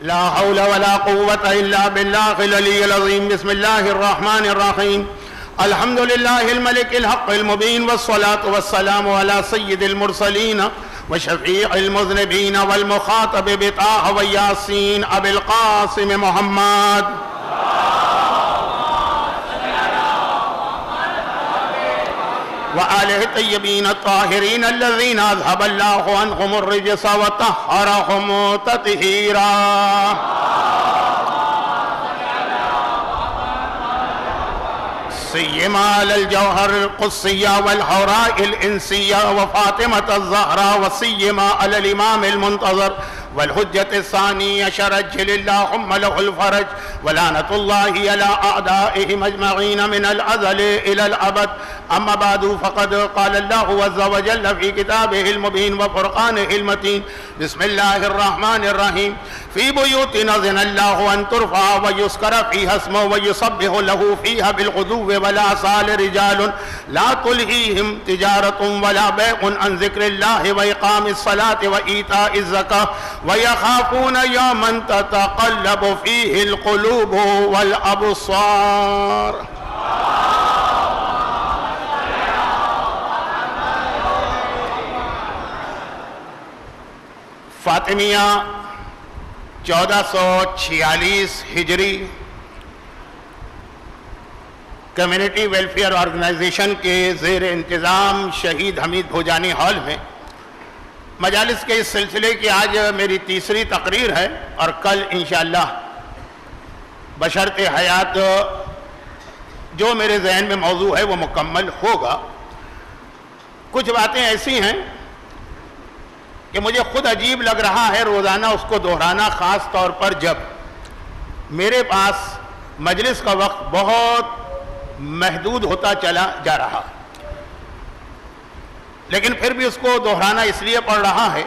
لا حول ولا قوة إلا بالله العلي العظيم. بسم الله الرحمن الرحيم. الحمد لله الملك الحق المبين، والصلاة والسلام على سيد المرسلين وشفيع المذنبين والمخاطب بطه وياسين أبي القاسم محمد. وآله الطيبين الطاهرين الذين أذهب الله عنهم الرجس وطهرهم تطهيرا. سيما على الجوهر القدسية والحوراء الإنسية وفاطمة الزهراء، وسيما على الإمام المنتظر والحجة الثانية شرج اللهم له الفرج، ولعنة الله على أعدائهم أجمعين من الأزل إلى الأبد. أما بعد، فقد قال الله عز وجل في كتابه المبين وفرقانه المتين: بسم الله الرحمن الرحيم. في بيوت أذن الله أن ترفع ويذكر فيها اسمه ويسبح له فيها بالغدو والآصال رجال لا تلهيهم تجارة ولا بيع عن ذكر الله وإقام الصلاة وإيتاء الزكاة ويخافون يوما تتقلب فيه القلوب والأبصار. فاطمیہ 1446 ہجری کمیونٹی ویلفیئر آرگنائزیشن کے زیر انتظام شہید حمید بھوجانی ہال میں مجالس کے اس سلسلے کی آج میری تیسری تقریر ہے، اور کل انشاءاللہ بشرط حیات جو میرے ذہن میں موضوع ہے وہ مکمل ہوگا. کچھ باتیں ایسی ہیں کہ مجھے خود عجیب لگ رہا ہے روزانہ اس کو دہرانا، خاص طور پر جب میرے پاس مجلس کا وقت بہت محدود ہوتا چلا جا رہا، لیکن پھر بھی اس کو دہرانا اس لیے پڑ رہا ہے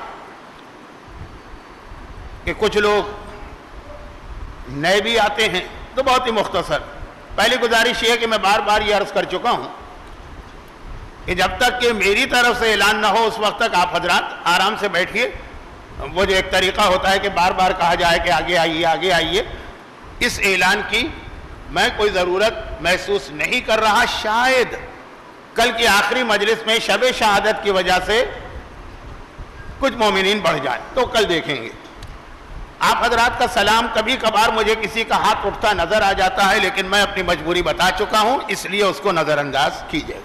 کہ کچھ لوگ نئے بھی آتے ہیں. تو بہت ہی مختصر پہلی گزارش یہ ہے کہ میں بار بار یہ عرض کر چکا ہوں کہ جب تک کہ میری طرف سے اعلان نہ ہو اس وقت تک آپ حضرات آرام سے بیٹھیے. وہ جو ایک طریقہ ہوتا ہے کہ بار بار کہا جائے کہ آگے آئیے آگے آئیے، اس اعلان کی میں کوئی ضرورت محسوس نہیں کر رہا. شاید کل کی آخری مجلس میں شب شہادت کی وجہ سے کچھ مومنین بڑھ جائیں تو کل دیکھیں گے. آپ حضرات کا سلام کبھی کبھار مجھے کسی کا ہاتھ اٹھتا نظر آ جاتا ہے، لیکن میں اپنی مجبوری بتا چکا ہوں، اس لیے اس کو نظر انداز کیجیے.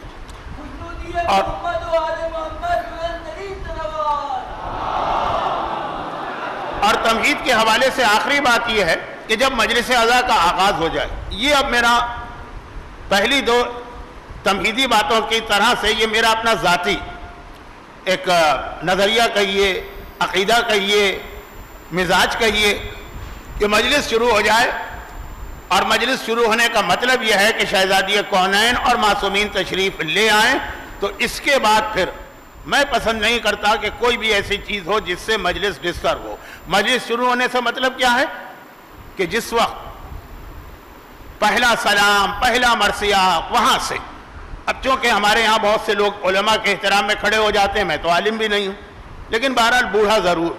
اور تمہید کے حوالے سے آخری بات یہ ہے کہ جب مجلس عزا کا آغاز ہو جائے، یہ اب میرا پہلی دو تمہیدی باتوں کی طرح سے یہ میرا اپنا ذاتی ایک نظریہ کہیے، عقیدہ کہیے، مزاج کہیے کہ مجلس شروع ہو جائے، اور مجلس شروع ہونے کا مطلب یہ ہے کہ شہزادی کونین اور معصومین تشریف لے آئیں. تو اس کے بعد پھر میں پسند نہیں کرتا کہ کوئی بھی ایسی چیز ہو جس سے مجلس ڈسٹرب ہو. مجلس شروع ہونے سے مطلب کیا ہے کہ جس وقت پہلا سلام، پہلا مرثیہ وہاں سے. اب چونکہ ہمارے ہاں بہت سے لوگ علماء کے احترام میں کھڑے ہو جاتے ہیں، میں تو عالم بھی نہیں ہوں، لیکن بہرحال بوڑھا ضرور.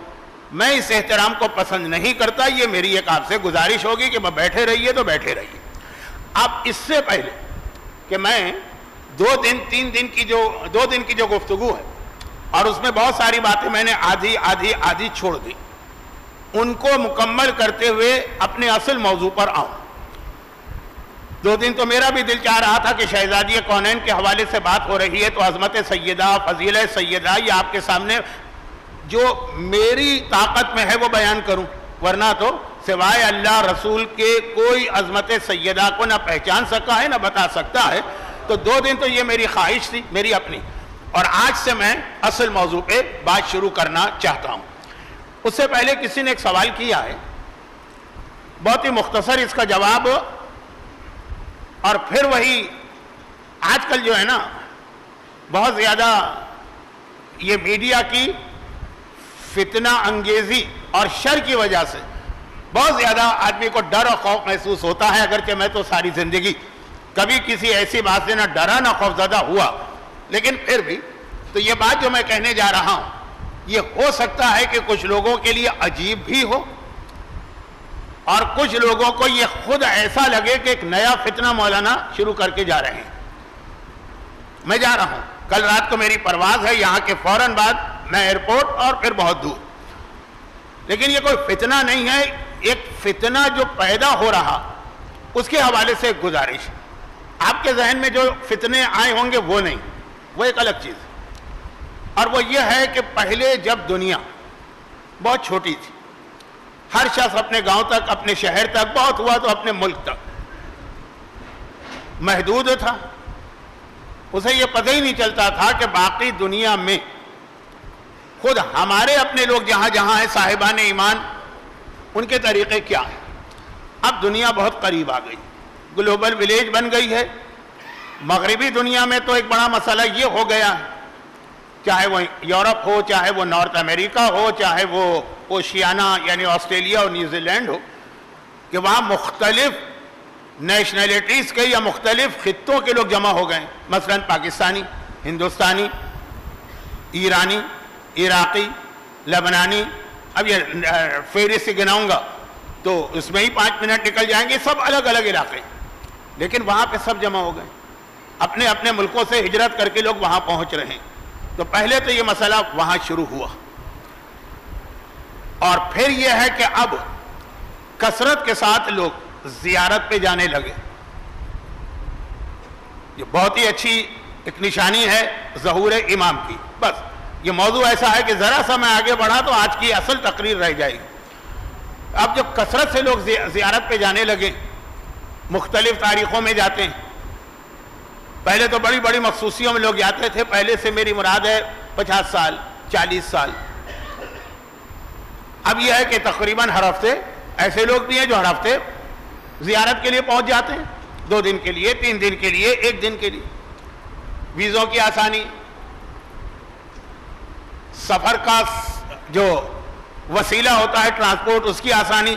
میں اس احترام کو پسند نہیں کرتا. یہ میری ایک آپ سے گزارش ہوگی کہ بیٹھے رہیے تو بیٹھے رہیے. اب اس سے پہلے کہ میں دو دن کی جو گفتگو ہے، اور اس میں بہت ساری باتیں میں نے آدھی چھوڑ دی، ان کو مکمل کرتے ہوئے اپنے اصل موضوع پر آؤں. 2 دن تو میرا بھی دل چاہ رہا تھا کہ شہزادی کونین کے حوالے سے بات ہو رہی ہے تو عظمت سیدہ، فضیلہ سیدہ، یہ آپ کے سامنے جو میری طاقت میں ہے وہ بیان کروں، ورنہ تو سوائے اللہ رسول کے کوئی عظمت سیدہ کو نہ پہچان سکا ہے نہ بتا سکتا ہے. تو 2 دن تو یہ میری خواہش تھی، میری اپنی. اور آج سے میں اصل موضوع پہ بات شروع کرنا چاہتا ہوں. اس سے پہلے کسی نے ایک سوال کیا ہے، بہت ہی مختصر اس کا جواب. اور پھر وہی آج کل جو ہے نا بہت زیادہ یہ میڈیا کی فتنہ انگیزی اور شر کی وجہ سے بہت زیادہ آدمی کو ڈر اور خوف محسوس ہوتا ہے. اگرچہ میں تو ساری زندگی کبھی کسی ایسی بات سے نہ ڈرا نہ خوفزدہ ہوا، لیکن پھر بھی تو یہ بات جو میں کہنے جا رہا ہوں یہ ہو سکتا ہے کہ کچھ لوگوں کے لیے عجیب بھی ہو، اور کچھ لوگوں کو یہ خود ایسا لگے کہ ایک نیا فتنہ مولانا شروع کر کے جا رہے ہیں. میں جا رہا ہوں, کل رات کو میری پرواز ہے, یہاں کے فوراً بعد میں ایئرپورٹ اور پھر بہت دور. لیکن یہ کوئی فتنہ نہیں ہے, ایک فتنہ جو پیدا ہو رہا اس کے حوالے سے ایک گزارش. آپ کے ذہن میں جو فتنے آئے ہوں گے وہ نہیں, وہ ایک الگ چیز ہے. اور وہ یہ ہے کہ پہلے جب دنیا بہت چھوٹی تھی, ہر شخص اپنے گاؤں تک, اپنے شہر تک, بہت ہوا تو اپنے ملک تک محدود تھا. اسے یہ پتہ ہی نہیں چلتا تھا کہ باقی دنیا میں خود ہمارے اپنے لوگ جہاں جہاں ہیں صاحبان ایمان, ان کے طریقے کیا ہیں. اب دنیا بہت قریب آ گئی, گلوبل ولیج بن گئی ہے. مغربی دنیا میں تو ایک بڑا مسئلہ یہ ہو گیا ہے, چاہے وہ یورپ ہو, چاہے وہ نارتھ امریکہ ہو, چاہے وہ اوشیانہ یعنی آسٹریلیا اور نیوزی لینڈ ہو, کہ وہاں مختلف نیشنلٹیز کے یا مختلف خطوں کے لوگ جمع ہو گئے. مثلا پاکستانی, ہندوستانی, ایرانی, عراقی, لبنانی. اب یہ فہرست سے گناؤں گا تو اس میں ہی 5 منٹ نکل جائیں گے. سب الگ الگ علاقے, لیکن وہاں پہ سب جمع ہو گئے. اپنے اپنے ملکوں سے ہجرت کر کے لوگ وہاں پہنچ رہے ہیں. تو پہلے تو یہ مسئلہ وہاں شروع ہوا, اور پھر یہ ہے کہ اب کثرت کے ساتھ لوگ زیارت پہ جانے لگے. یہ بہت ہی اچھی ایک نشانی ہے ظہور امام کی. بس یہ موضوع ایسا ہے کہ ذرا سا میں آگے بڑھا تو آج کی اصل تقریر رہ جائے گی. اب جب کثرت سے لوگ زیارت پہ جانے لگے, مختلف تاریخوں میں جاتے ہیں. پہلے تو بڑی بڑی مخصوصیوں میں لوگ جاتے تھے. پہلے سے میری مراد ہے 50 سال 40 سال. اب یہ ہے کہ تقریباً ہر ہفتے ایسے لوگ بھی ہیں جو ہر ہفتے زیارت کے لیے پہنچ جاتے ہیں, 2 دن کے لیے, 3 دن کے لیے, 1 دن کے لیے. ویزوں کی آسانی, سفر کا جو وسیلہ ہوتا ہے ٹرانسپورٹ, اس کی آسانی.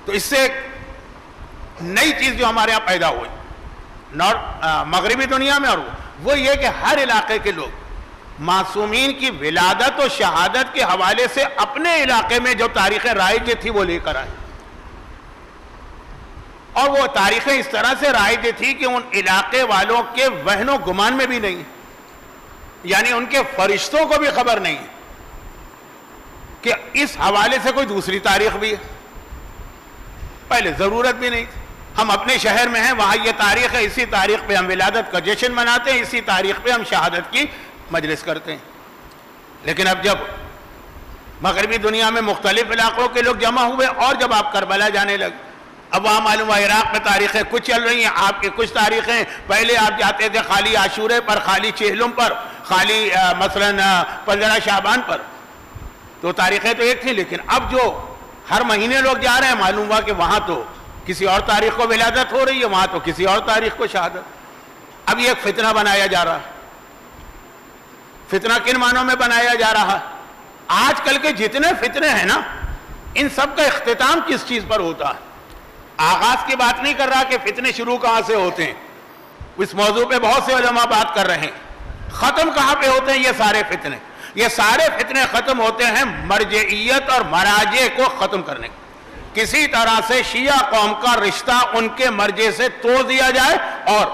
تو اس سے ایک نئی چیز جو ہمارے یہاں پیدا ہوئی مغربی دنیا میں, اور وہ یہ کہ ہر علاقے کے لوگ معصومین کی ولادت و شہادت کے حوالے سے اپنے علاقے میں جو تاریخیں رائج تھی وہ لے کر آئے. اور وہ تاریخیں اس طرح سے رائج تھی کہ ان علاقے والوں کے وہن و گمان میں بھی نہیں, یعنی ان کے فرشتوں کو بھی خبر نہیں کہ اس حوالے سے کوئی دوسری تاریخ بھی ہے. پہلے ضرورت بھی نہیں تھی. ہم اپنے شہر میں ہیں, وہاں یہ تاریخ ہے, اسی تاریخ پہ ہم ولادت کا جشن مناتے ہیں, اسی تاریخ پہ ہم شہادت کی مجلس کرتے ہیں. لیکن اب جب مغربی دنیا میں مختلف علاقوں کے لوگ جمع ہوئے, اور جب آپ کربلا جانے لگے, اب وہاں معلوم ہے عراق میں تاریخیں کچھ چل رہی ہیں, آپ کی کچھ تاریخیں. پہلے آپ جاتے تھے خالی عاشورے پر, خالی چہلم پر, خالی مثلا 15 شعبان پر, تو تاریخیں تو ایک تھیں. لیکن اب جو ہر مہینے لوگ جا رہے ہیں, معلوم ہوا کہ وہاں تو کسی اور تاریخ کو ولادت ہو رہی ہے, وہاں تو کسی اور تاریخ کو شہادت. اب یہ ایک فتنہ بنایا جا رہا ہے. فتنہ کن معنوں میں بنایا جا رہا ہے؟ آج کل کے جتنے فتنے ہیں نا, ان سب کا اختتام کس چیز پر ہوتا ہے؟ آغاز کی بات نہیں کر رہا کہ فتنے شروع کہاں سے ہوتے ہیں, اس موضوع پہ بہت سے علماء بات کر رہے ہیں. ختم کہاں پہ ہوتے ہیں یہ سارے فتنے؟ یہ سارے فتنے ختم ہوتے ہیں مرجعیت اور مراجع کو ختم کرنے. کسی طرح سے شیعہ قوم کا رشتہ ان کے مرجع سے توڑ دیا جائے, اور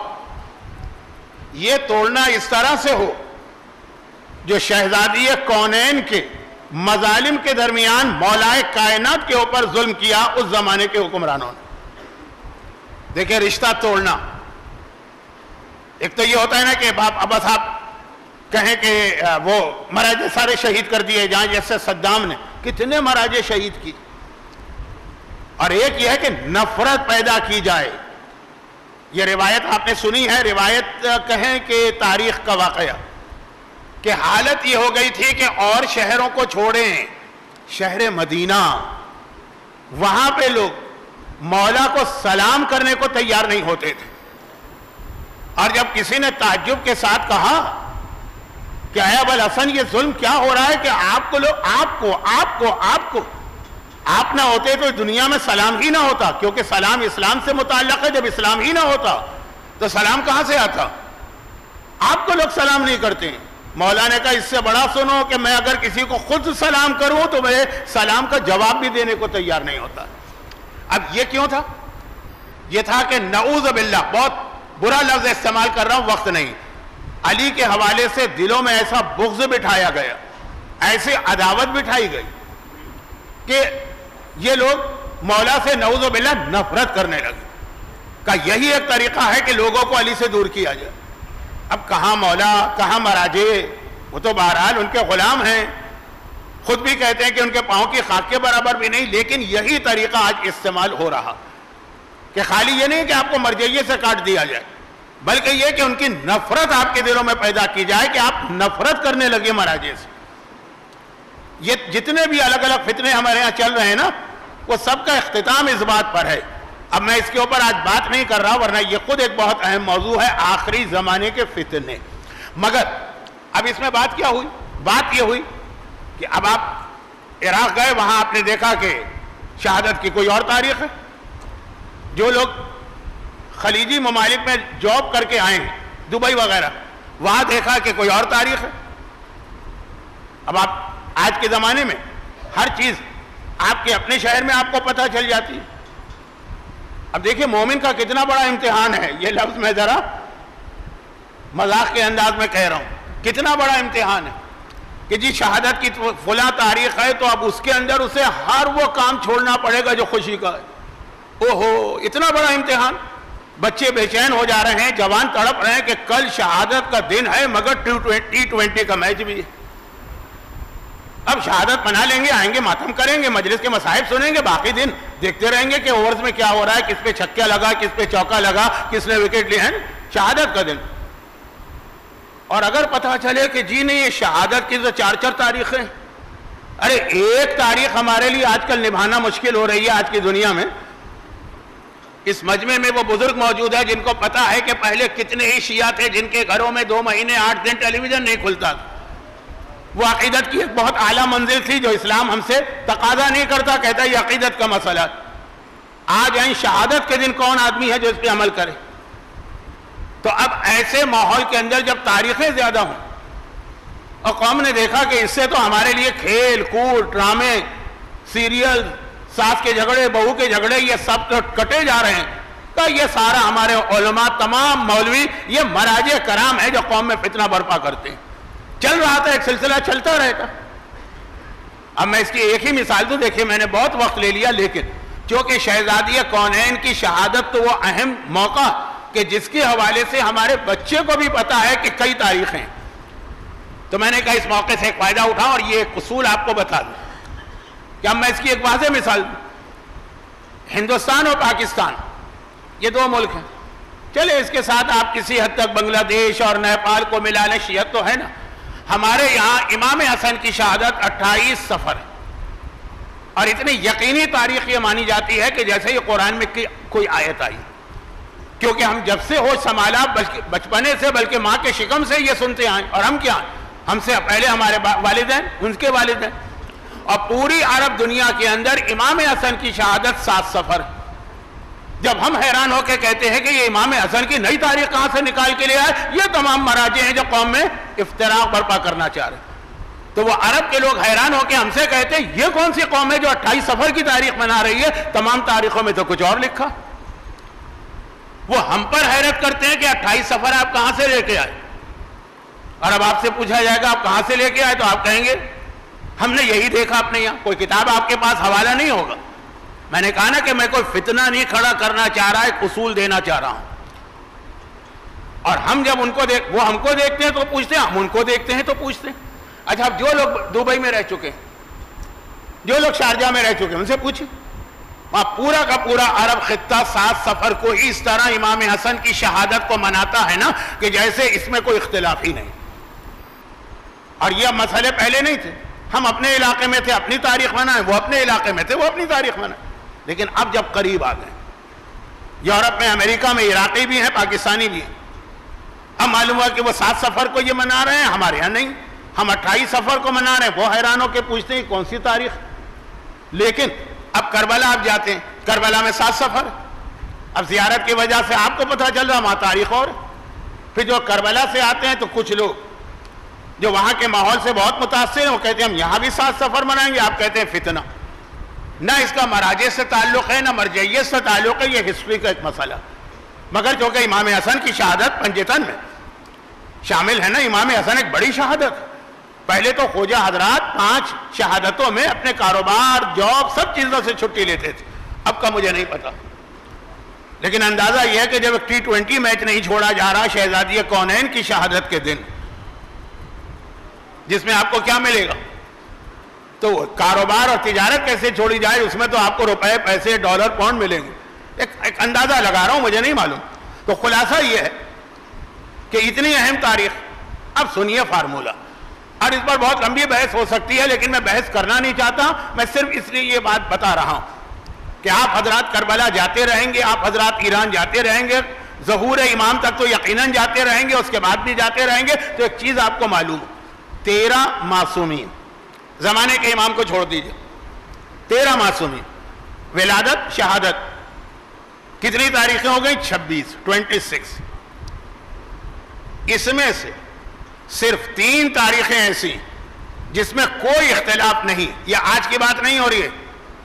یہ توڑنا اس طرح سے ہو جو شہزادی کونین کے مظالم کے درمیان مولائے کائنات کے اوپر ظلم کیا اس زمانے کے حکمرانوں نے. دیکھیں رشتہ توڑنا, ایک تو یہ ہوتا ہے نا کہ بس آپ کہیں کہ وہ مراجع سارے شہید کر دیے جائیں, جیسے صدام نے کتنے مراجع شہید کی. اور ایک یہ ہے کہ نفرت پیدا کی جائے. یہ روایت آپ نے سنی ہے, روایت کہیں کہ تاریخ کا واقعہ, کہ حالت یہ ہو گئی تھی کہ اور شہروں کو چھوڑیں, شہر مدینہ, وہاں پہ لوگ مولا کو سلام کرنے کو تیار نہیں ہوتے تھے. اور جب کسی نے تعجب کے ساتھ کہا کہ اے ابو الحسن یہ ظلم کیا ہو رہا ہے کہ آپ کو لوگ آپ نہ ہوتے تو دنیا میں سلام ہی نہ ہوتا, کیونکہ سلام اسلام سے متعلق ہے. جب اسلام ہی نہ ہوتا تو سلام کہاں سے آتا؟ آپ کو لوگ سلام نہیں کرتے ہیں. مولا نے کہا اس سے بڑا سنو کہ میں اگر کسی کو خود سلام کروں تو میں سلام کا جواب بھی دینے کو تیار نہیں ہوتا. اب یہ کیوں تھا؟ یہ تھا کہ نعوذ باللہ، بہت برا لفظ استعمال کر رہا ہوں، وقت نہیں، علی کے حوالے سے دلوں میں ایسا بغض بٹھایا گیا، ایسی عداوت بٹھائی گئی کہ یہ لوگ مولا سے نعوذ باللہ نفرت کرنے لگے. کہ یہی ایک طریقہ ہے کہ لوگوں کو علی سے دور کیا جائے. اب کہاں مولا، کہاں مراجے، وہ تو بہرحال ان کے غلام ہیں، خود بھی کہتے ہیں کہ ان کے پاؤں کی خاک کے برابر بھی نہیں، لیکن یہی طریقہ آج استعمال ہو رہا کہ خالی یہ نہیں کہ آپ کو مرجعیت سے کاٹ دیا جائے، بلکہ یہ کہ ان کی نفرت آپ کے دلوں میں پیدا کی جائے کہ آپ نفرت کرنے لگے مراجع سے. یہ جتنے بھی الگ الگ فتنے ہمارے ہاں چل رہے ہیں نا، وہ سب کا اختتام اس بات پر ہے. اب میں اس کے اوپر آج بات نہیں کر رہا، ورنہ یہ خود ایک بہت اہم موضوع ہے، آخری زمانے کے فتنے. مگر اب اس میں بات کیا ہوئی؟ بات یہ ہوئی کہ اب آپ عراق گئے، وہاں آپ نے دیکھا کہ شہادت کی کوئی اور تاریخ ہے. جو لوگ خلیجی ممالک میں جاب کر کے آئے ہیں، دبئی وغیرہ، وہاں دیکھا کہ کوئی اور تاریخ ہے. اب آپ آج کے زمانے میں ہر چیز آپ کے اپنے شہر میں آپ کو پتہ چل جاتی ہے. اب دیکھیں مومن کا کتنا بڑا امتحان ہے، یہ لفظ میں ذرا مذاق کے انداز میں کہہ رہا ہوں، کتنا بڑا امتحان ہے کہ جی شہادت کی فلاں تاریخ ہے، تو اب اس کے اندر اسے ہر وہ کام چھوڑنا پڑے گا جو خوشی کا ہے. اوہو، اتنا بڑا امتحان. بچے بے چین ہو جا رہے ہیں، جوان تڑپ رہے ہیں کہ کل شہادت کا دن ہے، مگر T20 کا میچ بھی ہے. اب شہادت منا لیں گے، آئیں گے، ماتم کریں گے، مجلس کے مصائب سنیں گے، باقی دن دیکھتے رہیں گے کہ اوورز میں کیا ہو رہا ہے، کس پہ چھکا لگا، کس پہ چوکا لگا، کس نے وکٹ لیے ہیں. شہادت کا دن. اور اگر پتہ چلے کہ جی نہیں، یہ شہادت کی تو 4 تاریخیں، ارے ایک تاریخ ہمارے لیے آج کل نبھانا مشکل ہو رہی ہے آج کی دنیا میں. اس مجمع میں وہ بزرگ موجود ہے جن کو پتا ہے کہ پہلے کتنے ہی شیعہ تھے جن کے گھروں میں 2 مہینے 8 دن ٹیلی ویژن نہیں کھلتا. وہ عقیدت کی ایک بہت اعلیٰ منزل تھی جو اسلام ہم سے تقاضا نہیں کرتا، کہتا ہے یہ عقیدت کا مسئلہ. آج آئیں شہادت کے دن کون آدمی ہے جو اس پہ عمل کرے؟ تو اب ایسے ماحول کے اندر جب تاریخیں زیادہ ہوں اور قوم نے دیکھا کہ اس سے تو ہمارے لیے کھیل کود، ڈرامے، سیریل، ساس کے جھگڑے، بہو کے جھگڑے، یہ سب کٹے جا رہے ہیں، کہ یہ سارا ہمارے علماء، تمام مولوی، یہ مراجع کرام ہے جو قوم میں فتنہ برپا کرتے ہیں. چل رہا تھا، ایک سلسلہ چلتا رہتا. اب میں اس کی ایک ہی مثال دوں، دیکھیں میں نے بہت وقت لے لیا، لیکن چونکہ شہزادی کونین کی شہادت تو وہ اہم موقع کہ جس کے حوالے سے ہمارے بچے کو بھی پتا ہے کہ کئی تاریخیں، تو میں نے کہا اس موقع سے ایک فائدہ اٹھاؤں اور یہ ایک اصول آپ کو بتا دوں. کہ اب میں اس کی ایک واضح مثال دوں. ہندوستان اور پاکستان یہ 2 ملک ہیں. چلے اس کے ساتھ آپ کسی حد تک بنگلہ دیش اور نیپال کو ملا لیں، شیعت تو ہے نا. ہمارے یہاں امام حسن کی شہادت 28 صفر ہے، اور اتنی یقینی تاریخ یہ مانی جاتی ہے کہ جیسے یہ قرآن میں کوئی آیت آئی. کیونکہ ہم جب سے ہوش سنبھالا، بچپنے سے، بلکہ ماں کے شکم سے یہ سنتے آئے. اور ہم کیا، ہم سے پہلے ہمارے والدین، ان کے والدین، اور پوری عرب دنیا کے اندر امام حسن کی شہادت 7 صفر. جب ہم حیران ہو کے کہتے ہیں کہ یہ امام حسن کی نئی تاریخ کہاں سے نکال کے لے آئے، یہ تمام مراجع ہیں جو قوم میں افتراق برپا کرنا چاہ رہے ہیں. تو وہ عرب کے لوگ حیران ہو کے ہم سے کہتے ہیں یہ کون سی قوم ہے جو 28 صفر کی تاریخ منا رہی ہے، تمام تاریخوں میں تو کچھ اور لکھا. وہ ہم پر حیرت کرتے ہیں کہ 28 صفر آپ کہاں سے لے کے آئے. اور اب آپ سے پوچھا جائے گا آپ کہاں سے لے کے آئے، تو آپ کہیں گے ہم نے یہی دیکھا اپنے یہاں. کوئی کتاب آپ کے پاس حوالہ نہیں ہوگا. میں نے کہا نا کہ میں کوئی فتنہ نہیں کھڑا کرنا چاہ رہا، ایک اصول دینا چاہ رہا ہوں. اور ہم جب ان کو وہ ہم کو دیکھتے ہیں تو پوچھتے ہیں، ہم ان کو دیکھتے ہیں تو پوچھتے ہیں. اچھا اب جو لوگ دبئی میں رہ چکے ہیں، جو لوگ شارجہ میں رہ چکے ہیں، ان سے پوچھیں. وہاں پورا کا پورا عرب خطہ 7 صفر کو اس طرح امام حسن کی شہادت کو مناتا ہے نا کہ جیسے اس میں کوئی اختلاف ہی نہیں. اور یہ مسئلے پہلے نہیں تھے. ہم اپنے علاقے میں تھے، اپنی تاریخ منائیں، وہ اپنے علاقے میں تھے، وہ اپنی تاریخ منائیں. لیکن اب جب قریب آ گئے، یورپ میں، امریکہ میں عراقی بھی ہیں، پاکستانی بھی ہیں، اب معلوم ہوا کہ وہ 7 صفر کو یہ منا رہے ہیں، ہمارے یہاں نہیں. ہم 28 صفر کو منا رہے ہیں. وہ حیران ہو کے پوچھتے ہیں کون سی تاریخ. لیکن اب کربلا آپ جاتے ہیں، کربلا میں 7 صفر. اب زیارت کی وجہ سے آپ کو پتہ چل رہا وہاں تاریخ اور. پھر جو کربلا سے آتے ہیں تو کچھ لوگ جو وہاں کے ماحول سے بہت متاثر ہیں، وہ کہتے ہیں ہم یہاں بھی 7 صفر منائیں گے. آپ کہتے ہیں فتنہ. نہ اس کا مراجع سے تعلق ہے، نہ مرجعیت سے تعلق ہے، یہ ہسٹری کا ایک مسئلہ. مگر چونکہ امام حسن کی شہادت پنجتن میں شامل ہے نا، امام حسن ایک بڑی شہادت. پہلے تو خواجہ حضرات 5 شہادتوں میں اپنے کاروبار، جاب، سب چیزوں سے چھٹی لیتے تھے. اب کا مجھے نہیں پتا، لیکن اندازہ یہ ہے کہ جب T20 میچ نہیں چھوڑا جا رہا شہزادی کونین کی شہادت کے دن، جس میں آپ کو کیا ملے گا، تو کاروبار اور تجارت کیسے چھوڑی جائے، اس میں تو آپ کو روپے، پیسے، ڈالر، پاؤنڈ ملیں گے. ایک اندازہ لگا رہا ہوں، مجھے نہیں معلوم. تو خلاصہ یہ ہے کہ اتنی اہم تاریخ. اب سنیے فارمولہ، اور اس پر بہت لمبی بحث ہو سکتی ہے، لیکن میں بحث کرنا نہیں چاہتا. میں صرف اس لیے یہ بات بتا رہا ہوں کہ آپ حضرات کربلا جاتے رہیں گے، آپ حضرات ایران جاتے رہیں گے، ظہور امام تک تو یقیناً جاتے رہیں گے، اس کے بعد بھی جاتے رہیں گے. تو ایک چیز آپ کو معلوم، 13 معصومین، زمانے کے امام کو چھوڑ دیجئے، 13 معصومین، ولادت، شہادت، کتنی تاریخیں ہو گئی؟ 26. اس میں سے صرف 3 تاریخیں ایسی جس میں کوئی اختلاف نہیں. یہ آج کی بات نہیں ہو رہی ہے،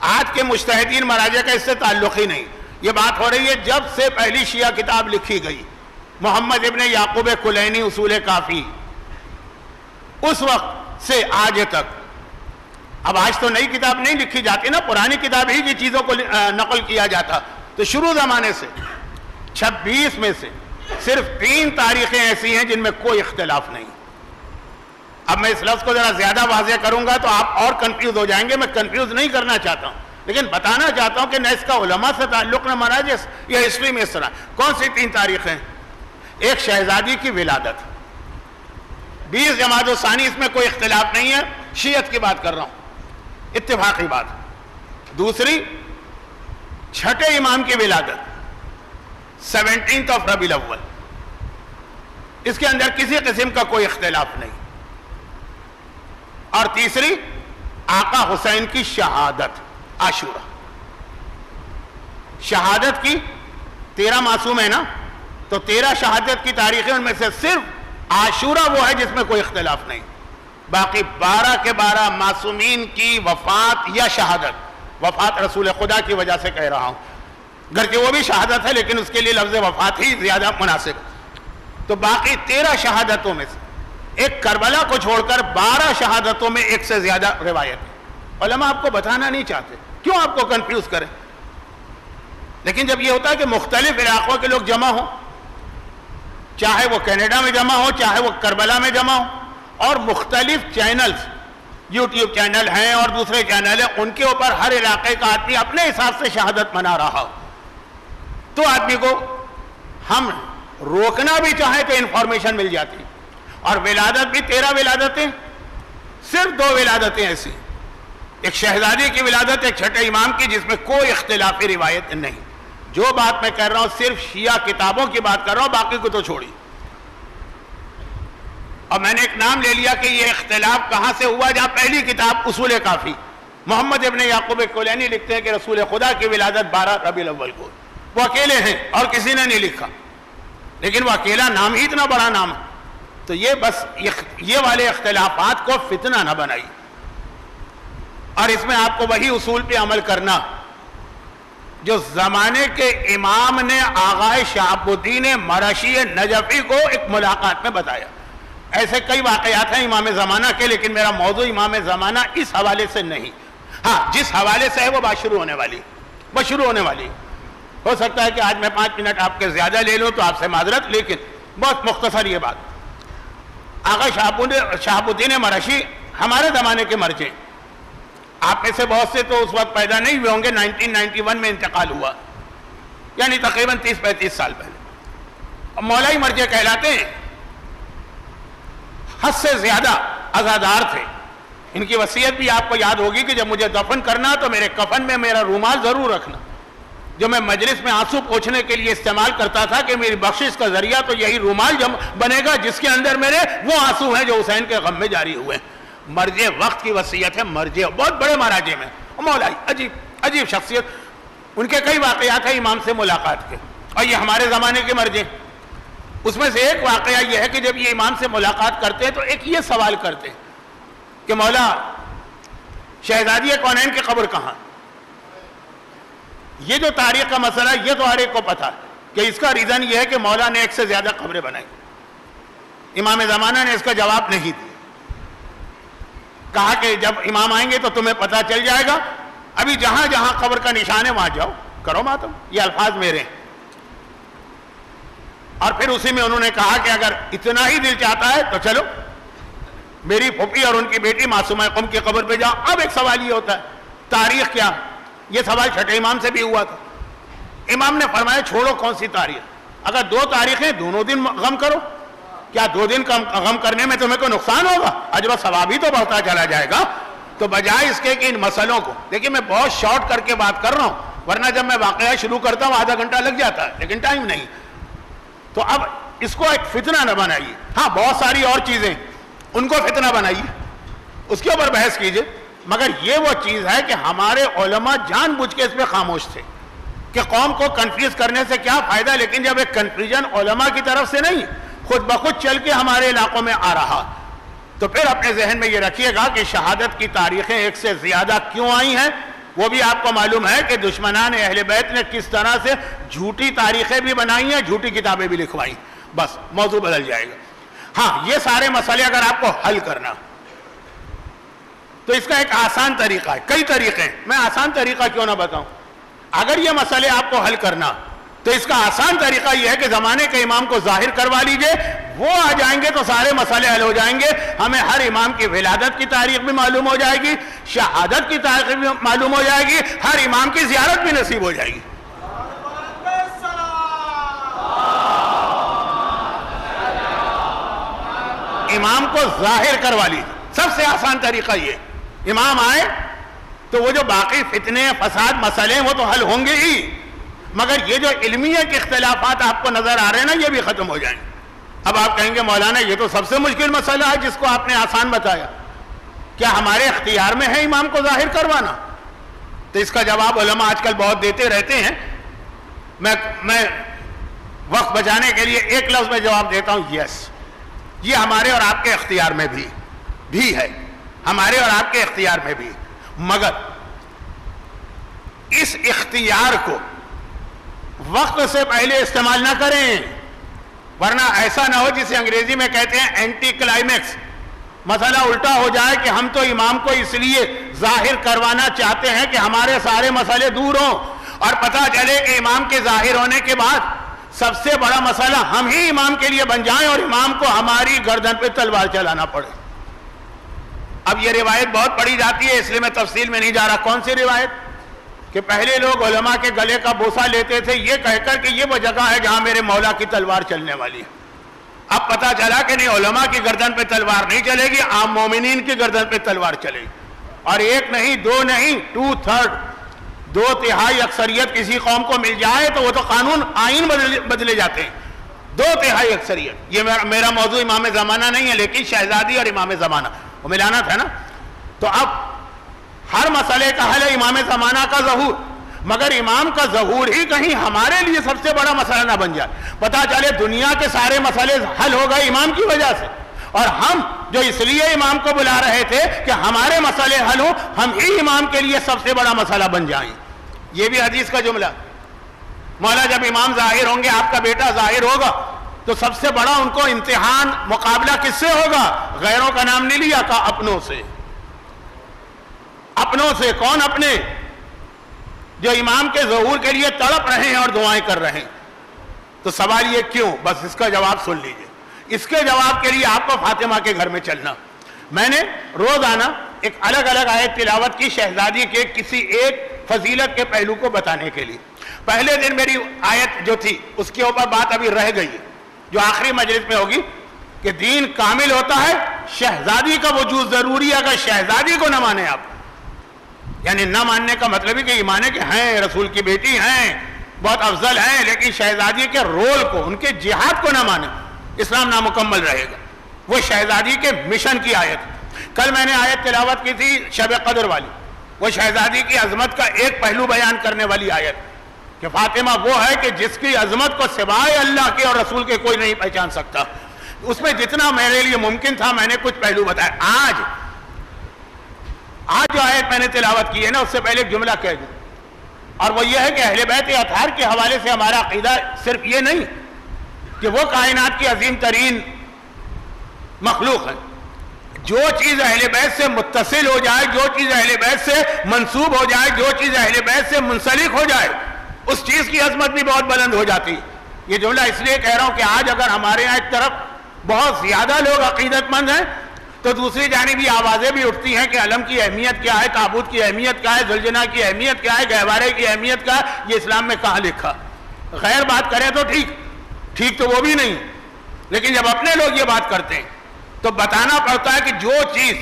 آج کے مجتہدین مراجع کا اس سے تعلق ہی نہیں. یہ بات ہو رہی ہے جب سے پہلی شیعہ کتاب لکھی گئی، محمد ابن یعقوب کلینی اصول کافی، اس وقت سے آج تک. اب آج تو نئی کتاب نہیں لکھی جاتی نا، پرانی کتاب ہی کی چیزوں کو نقل کیا جاتا. تو شروع زمانے سے 26 میں سے صرف 3 تاریخیں ایسی ہیں جن میں کوئی اختلاف نہیں. اب میں اس لفظ کو ذرا زیادہ واضح کروں گا تو آپ اور کنفیوز ہو جائیں گے. میں کنفیوز نہیں کرنا چاہتا ہوں، لیکن بتانا چاہتا ہوں کہ نہ اس کا علماء سے تعلق، نہ مراجع یا ہسٹری میں اس طرح. کون سی 3 تاریخیں؟ ایک شہزادی کی ولادت، 20 جمادی الثانی، اس میں کوئی اختلاف نہیں ہے، شیعت کی بات کر رہا ہوں، اتفاقی بات. دوسری، چھٹے امام کی ولادت، 17 ربیع الاول، اس کے اندر کسی قسم کا کوئی اختلاف نہیں. اور تیسری، آقا حسین کی شہادت، عاشورہ. شہادت کی 13 معصوم ہے نا، تو 13 شہادت کی تاریخیں، ان میں سے صرف عاشورہ وہ ہے جس میں کوئی اختلاف نہیں. باقی 12 کے 12 معصومین کی وفات یا شہادت. وفات رسول خدا کی وجہ سے کہہ رہا ہوں، گرچہ وہ بھی شہادت ہے لیکن اس کے لیے لفظ وفات ہی زیادہ مناسب. تو باقی 13 شہادتوں میں سے ایک کربلا کو چھوڑ کر 12 شہادتوں میں ایک سے زیادہ روایت ہے. علماء آپ کو بتانا نہیں چاہتے، کیوں آپ کو کنفیوز کریں. لیکن جب یہ ہوتا ہے کہ مختلف علاقوں کے لوگ جمع ہوں، چاہے وہ کینیڈا میں جمع ہو، چاہے وہ کربلا میں جمع ہو، اور مختلف چینلز، یوٹیوب چینل ہیں اور دوسرے چینل ہیں، ان کے اوپر ہر علاقے کا آدمی اپنے حساب سے شہادت منا رہا ہو، تو آدمی کو ہم روکنا بھی چاہیں تو انفارمیشن مل جاتی. اور ولادت بھی 13 ولادتیں، صرف 2 ولادتیں ایسی، ایک شہزادی کی ولادت، ایک چھٹے امام کی، جس میں کوئی اختلافی روایت نہیں. جو بات میں کہہ رہا ہوں صرف شیعہ کتابوں کی بات کر رہا ہوں، باقی کو تو چھوڑی. اور میں نے ایک نام لے لیا کہ یہ اختلاف کہاں سے ہوا، جہاں پہلی کتاب اصول کافی، محمد ابن یعقوب کلینی لکھتے ہیں کہ رسول خدا کی ولادت 12 ربیع الاول کو. وہ اکیلے ہیں اور کسی نے نہیں لکھا، لیکن وہ اکیلا نام ہی اتنا بڑا نام ہے. تو یہ بس یہ والے اختلافات کو فتنہ نہ بنائی. اور اس میں آپ کو وہی اصول پہ عمل کرنا جو زمانے کے امام نے آغا شہاب الدین مرشی نجفی کو ایک ملاقات میں بتایا. ایسے کئی واقعات ہیں امام زمانہ کے، لیکن میرا موضوع امام زمانہ اس حوالے سے نہیں. ہاں، جس حوالے سے ہے وہ بات شروع ہونے والی. ہو سکتا ہے کہ آج میں 5 منٹ آپ کے زیادہ لے لوں تو آپ سے معذرت، لیکن بہت مختصر یہ بات. آغا شہاب الدین مرشی ہمارے زمانے کے مرجع، آپ میں سے بہت سے تو اس وقت پیدا نہیں ہوئے ہوں گے، 1991 میں انتقال ہوا، یعنی تقریباً 30-35 سال پہلے. مولائی مرجع کہلاتے ہیں، حد سے زیادہ عزادار تھے. ان کی وصیت بھی آپ کو یاد ہوگی کہ جب مجھے دفن کرنا تو میرے کفن میں میرا رومال ضرور رکھنا، جو میں مجلس میں آنسو پوچھنے کے لیے استعمال کرتا تھا، کہ میری بخشش کا ذریعہ تو یہی رومال بنے گا جس کے اندر میرے وہ آنسو ہیں جو حسین کے غم میں جاری ہوئے. مرجع وقت کی وصیت ہے، مرجع بہت بڑے مراجع میں. مولائی عجیب شخصیت، ان کے کئی واقعات ہیں امام سے ملاقات کے، اور یہ ہمارے زمانے کے مرجع. اس میں سے ایک واقعہ یہ ہے کہ جب یہ امام سے ملاقات کرتے ہیں تو ایک یہ سوال کرتے ہیں کہ مولا، شہزادی کونین کی قبر کہاں؟ یہ جو تاریخ کا مسئلہ ہے یہ تو ہر ایک کو پتا ہے کہ اس کا ریزن یہ ہے کہ مولا نے ایک سے زیادہ قبریں بنائی. امام زمانہ نے اس کا جواب نہیں دیا, کہا کہ جب امام آئیں گے تو تمہیں پتہ چل جائے گا, ابھی جہاں جہاں قبر کا نشان ہے وہاں جاؤ کرو ماتم. یہ الفاظ میرے ہیں. اور پھر اسی میں انہوں نے کہا کہ اگر اتنا ہی دل چاہتا ہے تو چلو میری پھوپھی اور ان کی بیٹی معصومہ قم کی قبر پہ جاؤ. اب ایک سوال یہ ہوتا ہے تاریخ کیا؟ یہ سوال چھٹے امام سے بھی ہوا تھا. امام نے فرمایا چھوڑو کون سی تاریخ, اگر 2 تاریخیں دونوں دن غم کرو. کیا 2 دن کا غم کرنے میں تمہیں کوئی نقصان ہوگا؟ اجر و ثواب ہی تو بڑھتا چلا جائے گا. تو بجائے اس کے کہ ان مسئلوں کو دیکھیں, میں بہت شارٹ کر کے بات کر رہا ہوں, ورنہ جب میں واقعہ شروع کرتا ہوں آدھا گھنٹہ لگ جاتا ہے, لیکن ٹائم نہیں. تو اب اس کو ایک فتنہ نہ بنائیے. ہاں بہت ساری اور چیزیں ان کو فتنہ بنائیے, اس کے اوپر بحث کیجئے, مگر یہ وہ چیز ہے کہ ہمارے علماء جان بوجھ کے اس پہ خاموش تھے کہ قوم کو کنفیوز کرنے سے کیا فائدہ. لیکن جب ایک کنفیوژن علماء کی طرف سے نہیں خود بخود چل کے ہمارے علاقوں میں آ رہا, تو پھر اپنے ذہن میں یہ رکھیے گا کہ شہادت کی تاریخیں ایک سے زیادہ کیوں آئی ہیں. وہ بھی آپ کو معلوم ہے کہ دشمنان اہل بیت نے کس طرح سے جھوٹی تاریخیں بھی بنائی ہیں, جھوٹی کتابیں بھی لکھوائی. بس موضوع بدل جائے گا. ہاں یہ سارے مسئلے اگر آپ کو حل کرنا تو اس کا ایک آسان طریقہ ہے. کئی طریقے ہیں, میں آسان طریقہ کیوں نہ بتاؤں. اگر یہ مسئلے آپ کو حل کرنا تو اس کا آسان طریقہ یہ ہے کہ زمانے کے امام کو ظاہر کروا لیجئے, وہ آ جائیں گے تو سارے مسئلے حل ہو جائیں گے. ہمیں ہر امام کی ولادت کی تاریخ بھی معلوم ہو جائے گی, شہادت کی تاریخ بھی معلوم ہو جائے گی, ہر امام کی زیارت بھی نصیب ہو جائے گی. امام کو ظاہر کروا لیجیے, سب سے آسان طریقہ یہ. امام آئے تو وہ جو باقی فتنے فساد مسئلے ہیں وہ تو حل ہوں گے ہی, مگر یہ جو علمیت کے اختلافات آپ کو نظر آ رہے ہیں نا یہ بھی ختم ہو جائیں. اب آپ کہیں گے مولانا یہ تو سب سے مشکل مسئلہ ہے جس کو آپ نے آسان بتایا, کیا ہمارے اختیار میں ہے امام کو ظاہر کروانا؟ تو اس کا جواب علماء آج کل بہت دیتے رہتے ہیں. میں وقت بچانے کے لیے ایک لفظ میں جواب دیتا ہوں, یس, یہ ہمارے اور آپ کے اختیار میں بھی ہے, ہمارے اور آپ کے اختیار میں بھی. مگر اس اختیار کو وقت سے پہلے استعمال نہ کریں, ورنہ ایسا نہ ہو جسے انگریزی میں کہتے ہیں اینٹی کلائمیکس. مسئلہ الٹا ہو جائے کہ ہم تو امام کو اس لیے ظاہر کروانا چاہتے ہیں کہ ہمارے سارے مسئلے دور ہوں, اور پتہ چلے کہ امام کے ظاہر ہونے کے بعد سب سے بڑا مسئلہ ہم ہی امام کے لیے بن جائیں اور امام کو ہماری گردن پہ تلوار چلانا پڑے. اب یہ روایت بہت پڑھی جاتی ہے, اس لیے میں تفصیل میں نہیں جا رہا. کون سی روایت؟ کہ پہلے لوگ علماء کے گلے کا بوسہ لیتے تھے یہ کہہ کر کہ یہ وہ جگہ ہے جہاں میرے مولا کی تلوار چلنے والی ہے. اب پتہ چلا کہ نہیں, علماء کی گردن پہ تلوار نہیں چلے گی, عام مومنین کی گردن پہ تلوار چلے گی. اور ایک نہیں, 2 نہیں, 2/3, 2/3 اکثریت کسی قوم کو مل جائے تو وہ تو قانون آئین بدلے جاتے ہیں. 2/3 اکثریت. یہ میرا موضوع امام زمانہ نہیں ہے, لیکن شہزادی اور امام زمانہ وہ ملانا تھا نا. تو اب ہر مسئلے کا حل ہے امام زمانہ کا ظہور, مگر امام کا ظہور ہی کہیں ہمارے لیے سب سے بڑا مسئلہ نہ بن جائے. پتہ چلے دنیا کے سارے مسئلے حل ہو گئے امام کی وجہ سے, اور ہم جو اس لیے امام کو بلا رہے تھے کہ ہمارے مسئلے حل ہوں, ہم ہی امام کے لیے سب سے بڑا مسئلہ بن جائیں. یہ بھی حدیث کا جملہ. مولا جب امام ظاہر ہوں گے, آپ کا بیٹا ظاہر ہوگا, تو سب سے بڑا ان کو امتحان مقابلہ کس سے ہوگا؟ غیروں کا نام نہیں لیا, کہا اپنوں سے. اپنوں سے. کون اپنے؟ جو امام کے ظہور کے لیے تڑپ رہے ہیں اور دعائیں کر رہے ہیں. تو سوال یہ کیوں؟ بس اس کا جواب سن لیجئے. اس کے جواب کے لیے آپ کو فاطمہ کے گھر میں چلنا. میں نے روزانہ ایک الگ الگ آیت تلاوت کی شہزادی کے کسی ایک فضیلت کے پہلو کو بتانے کے لیے. پہلے دن میری آیت جو تھی اس کے اوپر بات ابھی رہ گئی ہے, جو آخری مجلس میں ہوگی, کہ دین کامل ہوتا ہے, شہزادی کا وجود ضروری ہے. اگر شہزادی کو نہ مانے آپ, یعنی نہ ماننے کا مطلب ہے کہ یہ مانے کہ ہیں رسول کی بیٹی ہیں, بہت افضل ہیں, لیکن شہزادی کے رول کو, ان کے جہاد کو نہ مانے, اسلام نامکمل رہے گا. وہ شہزادی کے مشن کی آیت. کل میں نے آیت تلاوت کی تھی شب قدر والی, وہ شہزادی کی عظمت کا ایک پہلو بیان کرنے والی آیت, کہ فاطمہ وہ ہے کہ جس کی عظمت کو سوائے اللہ کے اور رسول کے کوئی نہیں پہچان سکتا. اس میں جتنا میرے لیے ممکن تھا میں نے کچھ پہلو بتایا. آج جو آیت میں نے تلاوت کی ہے نا, اس سے پہلے ایک جملہ کہہ دوں. اور وہ یہ ہے کہ اہل بیت اطہار کے حوالے سے ہمارا عقیدہ صرف یہ نہیں کہ وہ کائنات کی عظیم ترین مخلوق ہے، جو چیز اہل بیت سے متصل ہو جائے، جو چیز اہل بیت سے منسوب ہو جائے، جو چیز اہل بیت سے منسلک ہو جائے، اس چیز کی عظمت بھی بہت بلند ہو جاتی. یہ جملہ اس لیے کہہ رہا ہوں کہ آج اگر ہمارے یہاں ایک طرف بہت زیادہ لوگ عقیدت مند ہیں تو دوسری جانب یہ آوازیں بھی اٹھتی ہیں کہ علم کی اہمیت کیا ہے، تابوت کی اہمیت کیا ہے، ذوالجناح کی اہمیت کیا ہے، گہوارے کی اہمیت کیا ہے، یہ اسلام میں کہاں لکھا. غیر بات کریں تو ٹھیک تو وہ بھی نہیں، لیکن جب اپنے لوگ یہ بات کرتے ہیں تو بتانا پڑتا ہے کہ جو چیز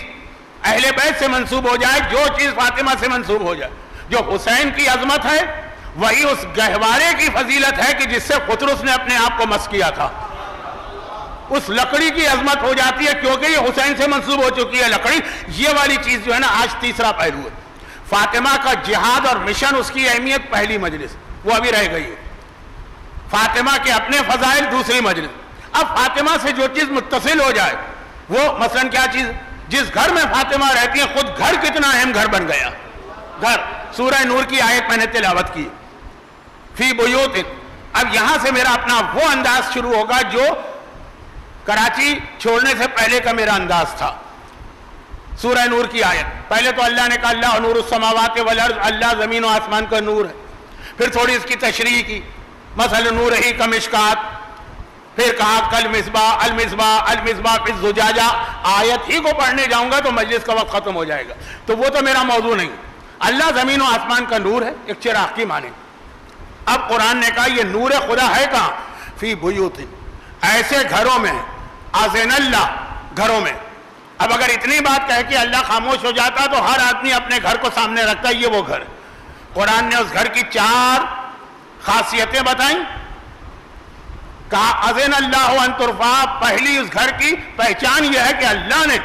اہل بیت سے منسوب ہو جائے، جو چیز فاطمہ سے منسوب ہو جائے، جو حسین کی عظمت ہے وہی اس گہوارے کی فضیلت ہے کہ جس سے قطرس نے اپنے آپ کو مس کیا تھا. اس لکڑی کی عظمت ہو جاتی ہے کیونکہ یہ حسین سے منسوب ہو چکی ہے لکڑی. یہ والی چیز جو ہے نا آج تیسرا پہلو ہے. فاطمہ کا جہاد اور مشن، اس کی اہمیت پہلی مجلس وہ ابھی رہ گئی ہے. فاطمہ کے اپنے فضائل دوسری مجلس. اب فاطمہ سے جو چیز متصل ہو جائے وہ مثلا کیا چیز، جس گھر میں فاطمہ رہتی ہیں خود گھر کتنا اہم گھر بن گیا. گھر، سورہ نور کی آیت میں نے تلاوت کی، فی بیوت. اب یہاں سے میرا اپنا وہ انداز شروع ہوگا جو کراچی چھوڑنے سے پہلے کا میرا انداز تھا. سورہ نور کی آیت، پہلے تو اللہ نے کہا اللہ نور السماوات والارض، اللہ زمین و آسمان کا نور ہے. پھر تھوڑی اس کی تشریح کی، مثلا نور ہی کا مشکات. پھر کہا کل مصباح المصباح المصباح فی الزجاجہ. آیت ہی کو پڑھنے جاؤں گا تو مجلس کا وقت ختم ہو جائے گا، تو وہ تو میرا موضوع نہیں. اللہ زمین و آسمان کا نور ہے، ایک چراغ کی مانے. اب قرآن نے کہا یہ نور خدا ہے کہاں؟ فی بیوت، ایسے گھروں میں. اذن اللہ، گھروں میں. اب اگر اتنی بات کہے کہ اللہ خاموش ہو جاتا تو ہر آدمی اپنے گھر کو سامنے رکھتا ہے، یہ وہ گھر. قرآن نے اس گھر کی 4 خاصیتیں بتائیں. کہا اذن اللہ ان ترفع، پہلی اس گھر کی پہچان یہ ہے کہ اللہ نے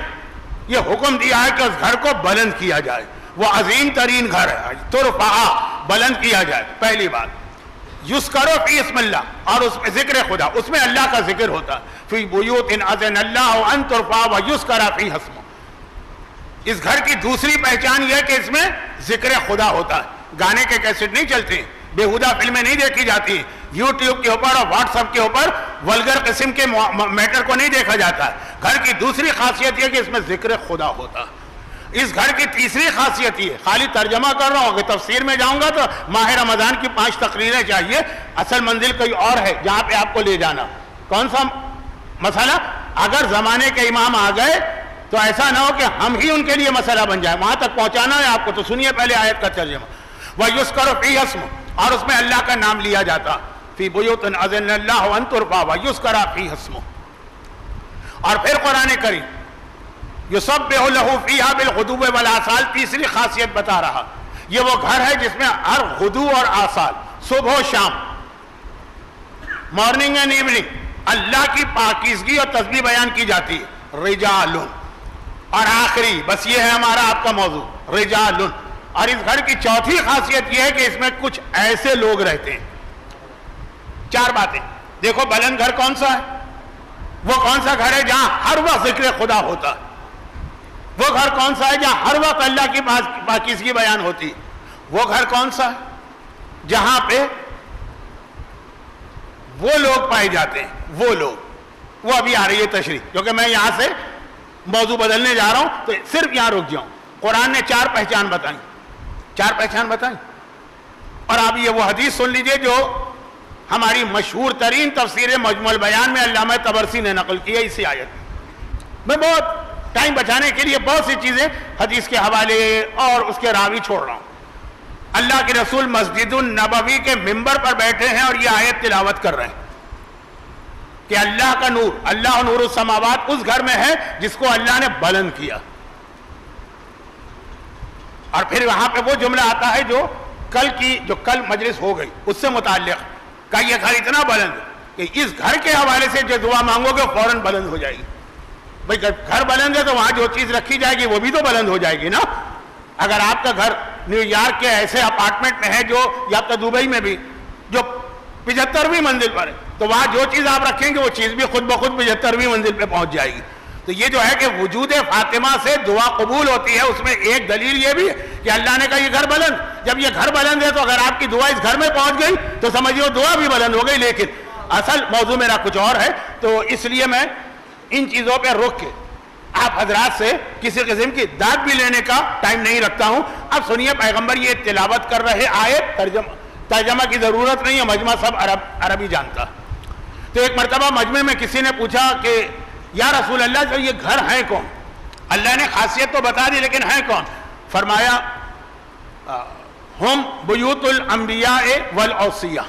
یہ حکم دیا ہے کہ اس گھر کو بلند کیا جائے. وہ عظیم ترین گھر ہے، ترفع، بلند کیا جائے. پہلی بات. یذکر فی اسم اللہ، اور اس میں ذکر خدا، اس میں اللہ کا ذکر ہوتا ہے. فی بیوت اذن اللہ ان ترفع ویذکر فیہا اسمہ. اس گھر کی دوسری پہچان یہ ہے کہ اس میں ذکر خدا ہوتا ہے. گانے کے کیسٹ نہیں چلتے، بےہودہ فلمیں نہیں دیکھی جاتی، یوٹیوب کے اوپر اور واٹس ایپ کے اوپر ولگر قسم کے میٹر کو نہیں دیکھا جاتا ہے. گھر کی دوسری خاصیت یہ کہ اس میں ذکر خدا ہوتا ہے. اس گھر کی تیسری خاصیت یہ، خالی ترجمہ کر رہا ہوں کہ تفسیر میں جاؤں گا تو ماہ رمضان کی 5 تقریریں چاہیے. اصل منزل کوئی اور ہے جہاں پہ آپ کو لے جانا. کون سا مسئلہ؟ اگر زمانے کے امام آ گئے تو ایسا نہ ہو کہ ہم ہی ان کے لیے مسئلہ بن جائے. وہاں تک پہنچانا ہے آپ کو، تو سنیے پہلے آیت کا ترجمہ. وَيُذْكَرُ فِيهَا اسْمُهُ، اور اس میں اللہ کا نام لیا جاتا. فِي بُيُوتٍ أَذِنَ اللَّهُ أَن تُرْفَعَ وَيُذْكَرَ فِيهَا اسْمُهُ. اور پھر قرآن کریم یسبح لہ فیہا بالغدو والآصال، تیسری خاصیت بتا رہا. یہ وہ گھر ہے جس میں ہر غدو اور آصال، صبح و شام، مارننگ اینڈ ایوننگ، اللہ کی پاکیزگی اور تسبیح بیان کی جاتی ہے. رجال، اور آخری بس یہ ہے ہمارا آپ کا موضوع، رجال. اور اس گھر کی چوتھی خاصیت یہ ہے کہ اس میں کچھ ایسے لوگ رہتے ہیں. 4 باتیں دیکھو. بلند گھر کون سا ہے؟ وہ کون سا گھر ہے جہاں ہر وقت ذکر خدا ہوتا ہے؟ وہ گھر کون سا ہے جہاں ہر وقت اللہ کی پاکیزگی بیان ہوتی؟ وہ گھر کون سا ہے جہاں پہ وہ لوگ پائے جاتے ہیں؟ وہ لوگ، وہ ابھی آ رہی ہے تشریح، کیونکہ میں یہاں سے موضوع بدلنے جا رہا ہوں تو صرف یہاں رک جاؤں. قرآن نے 4 پہچان بتائیں، 4 پہچان بتائیں. اور آپ یہ وہ حدیث سن لیجئے جو ہماری مشہور ترین تفسیر مجموع البیان میں علامہ طبرسی نے نقل کی ہے اسی آیت میں. بہت ٹائم بچانے کے لیے بہت سی چیزیں حدیث کے حوالے اور اس کے راوی چھوڑ رہا ہوں. اللہ کے رسول مسجد النبوی کے ممبر پر بیٹھے ہیں اور یہ آیت تلاوت کر رہے ہیں کہ اللہ کا نور، اللہ نور السماوات اس گھر میں ہے جس کو اللہ نے بلند کیا. اور پھر وہاں پہ وہ جملہ آتا ہے جو کل مجلس ہو گئی اس سے متعلق، کہ یہ گھر اتنا بلند کہ اس گھر کے حوالے سے جو دعا مانگو گے فوراً بلند ہو جائے گی. بھائی گھر بلند ہے تو وہاں جو چیز رکھی جائے گی وہ بھی تو بلند ہو جائے گی نا. اگر آپ کا گھر نیو یارک کے ایسے اپارٹمنٹ میں ہے جو، یا آپ کا دبئی میں بھی جو 75ویں منزل پر ہے، تو وہاں جو چیز آپ رکھیں گے وہ چیز بھی خود بخود 75ویں منزل پہ پہنچ جائے گی. تو یہ جو ہے کہ وجود فاطمہ سے دعا قبول ہوتی ہے، اس میں ایک دلیل یہ بھی ہے کہ اللہ نے کہا یہ گھر بلند. جب یہ گھر بلند ہے تو اگر آپ کی دعا اس گھر میں پہنچ گئی تو سمجھو دعا بھی بلند ہو گئی. لیکن اصل موضوع میرا کچھ اور ہے, تو اس لیے میں ان چیزوں پہ رک کے آپ حضرات سے کسی قسم کی داد بھی لینے کا ٹائم نہیں رکھتا ہوں. اب سنیے, پیغمبر یہ تلاوت کر رہے آیت, ترجمہ کی ضرورت نہیں ہے, مجمع سب عربی جانتا. تو ایک مرتبہ مجمع میں کسی نے پوچھا کہ یا رسول اللہ جو یہ گھر ہیں کون؟ اللہ نے خاصیت تو بتا دی لیکن ہیں کون؟ فرمایا ہم بیوت الانبیاء والاوصیاء,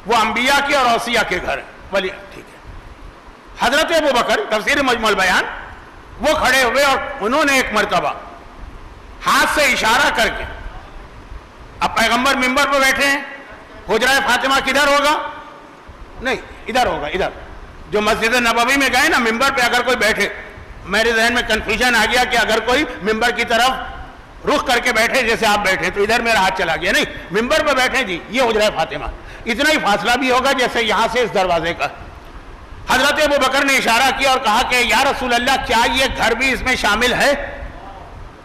وہ انبیاء کے اور اوصیاء کے گھر ہیں. ولی ٹھیک ہے. حضرت ابو بکر تفسیر مجمع البیان وہ کھڑے ہوئے اور انہوں نے ایک مرتبہ ہاتھ سے اشارہ کر کے, اب پیغمبر منبر پہ بیٹھے ہیں, حجرہ فاطمہ کدھر ہوگا؟ نہیں ادھر ہوگا, ادھر جو مسجد نبوی میں گئے نا منبر پہ اگر کوئی بیٹھے, میرے ذہن میں کنفیوژن آ گیا کہ اگر کوئی منبر کی طرف رخ کر کے بیٹھے جیسے آپ بیٹھے تو ادھر میرا ہاتھ چلا گیا. نہیں, منبر پہ بیٹھے جی, یہ حجرہ فاطمہ, اتنا ہی فاصلہ بھی ہوگا جیسے یہاں سے اس دروازے کا. حضرت ابو بکر نے اشارہ کیا اور کہا کہ یا رسول اللہ کیا یہ گھر بھی اس میں شامل ہے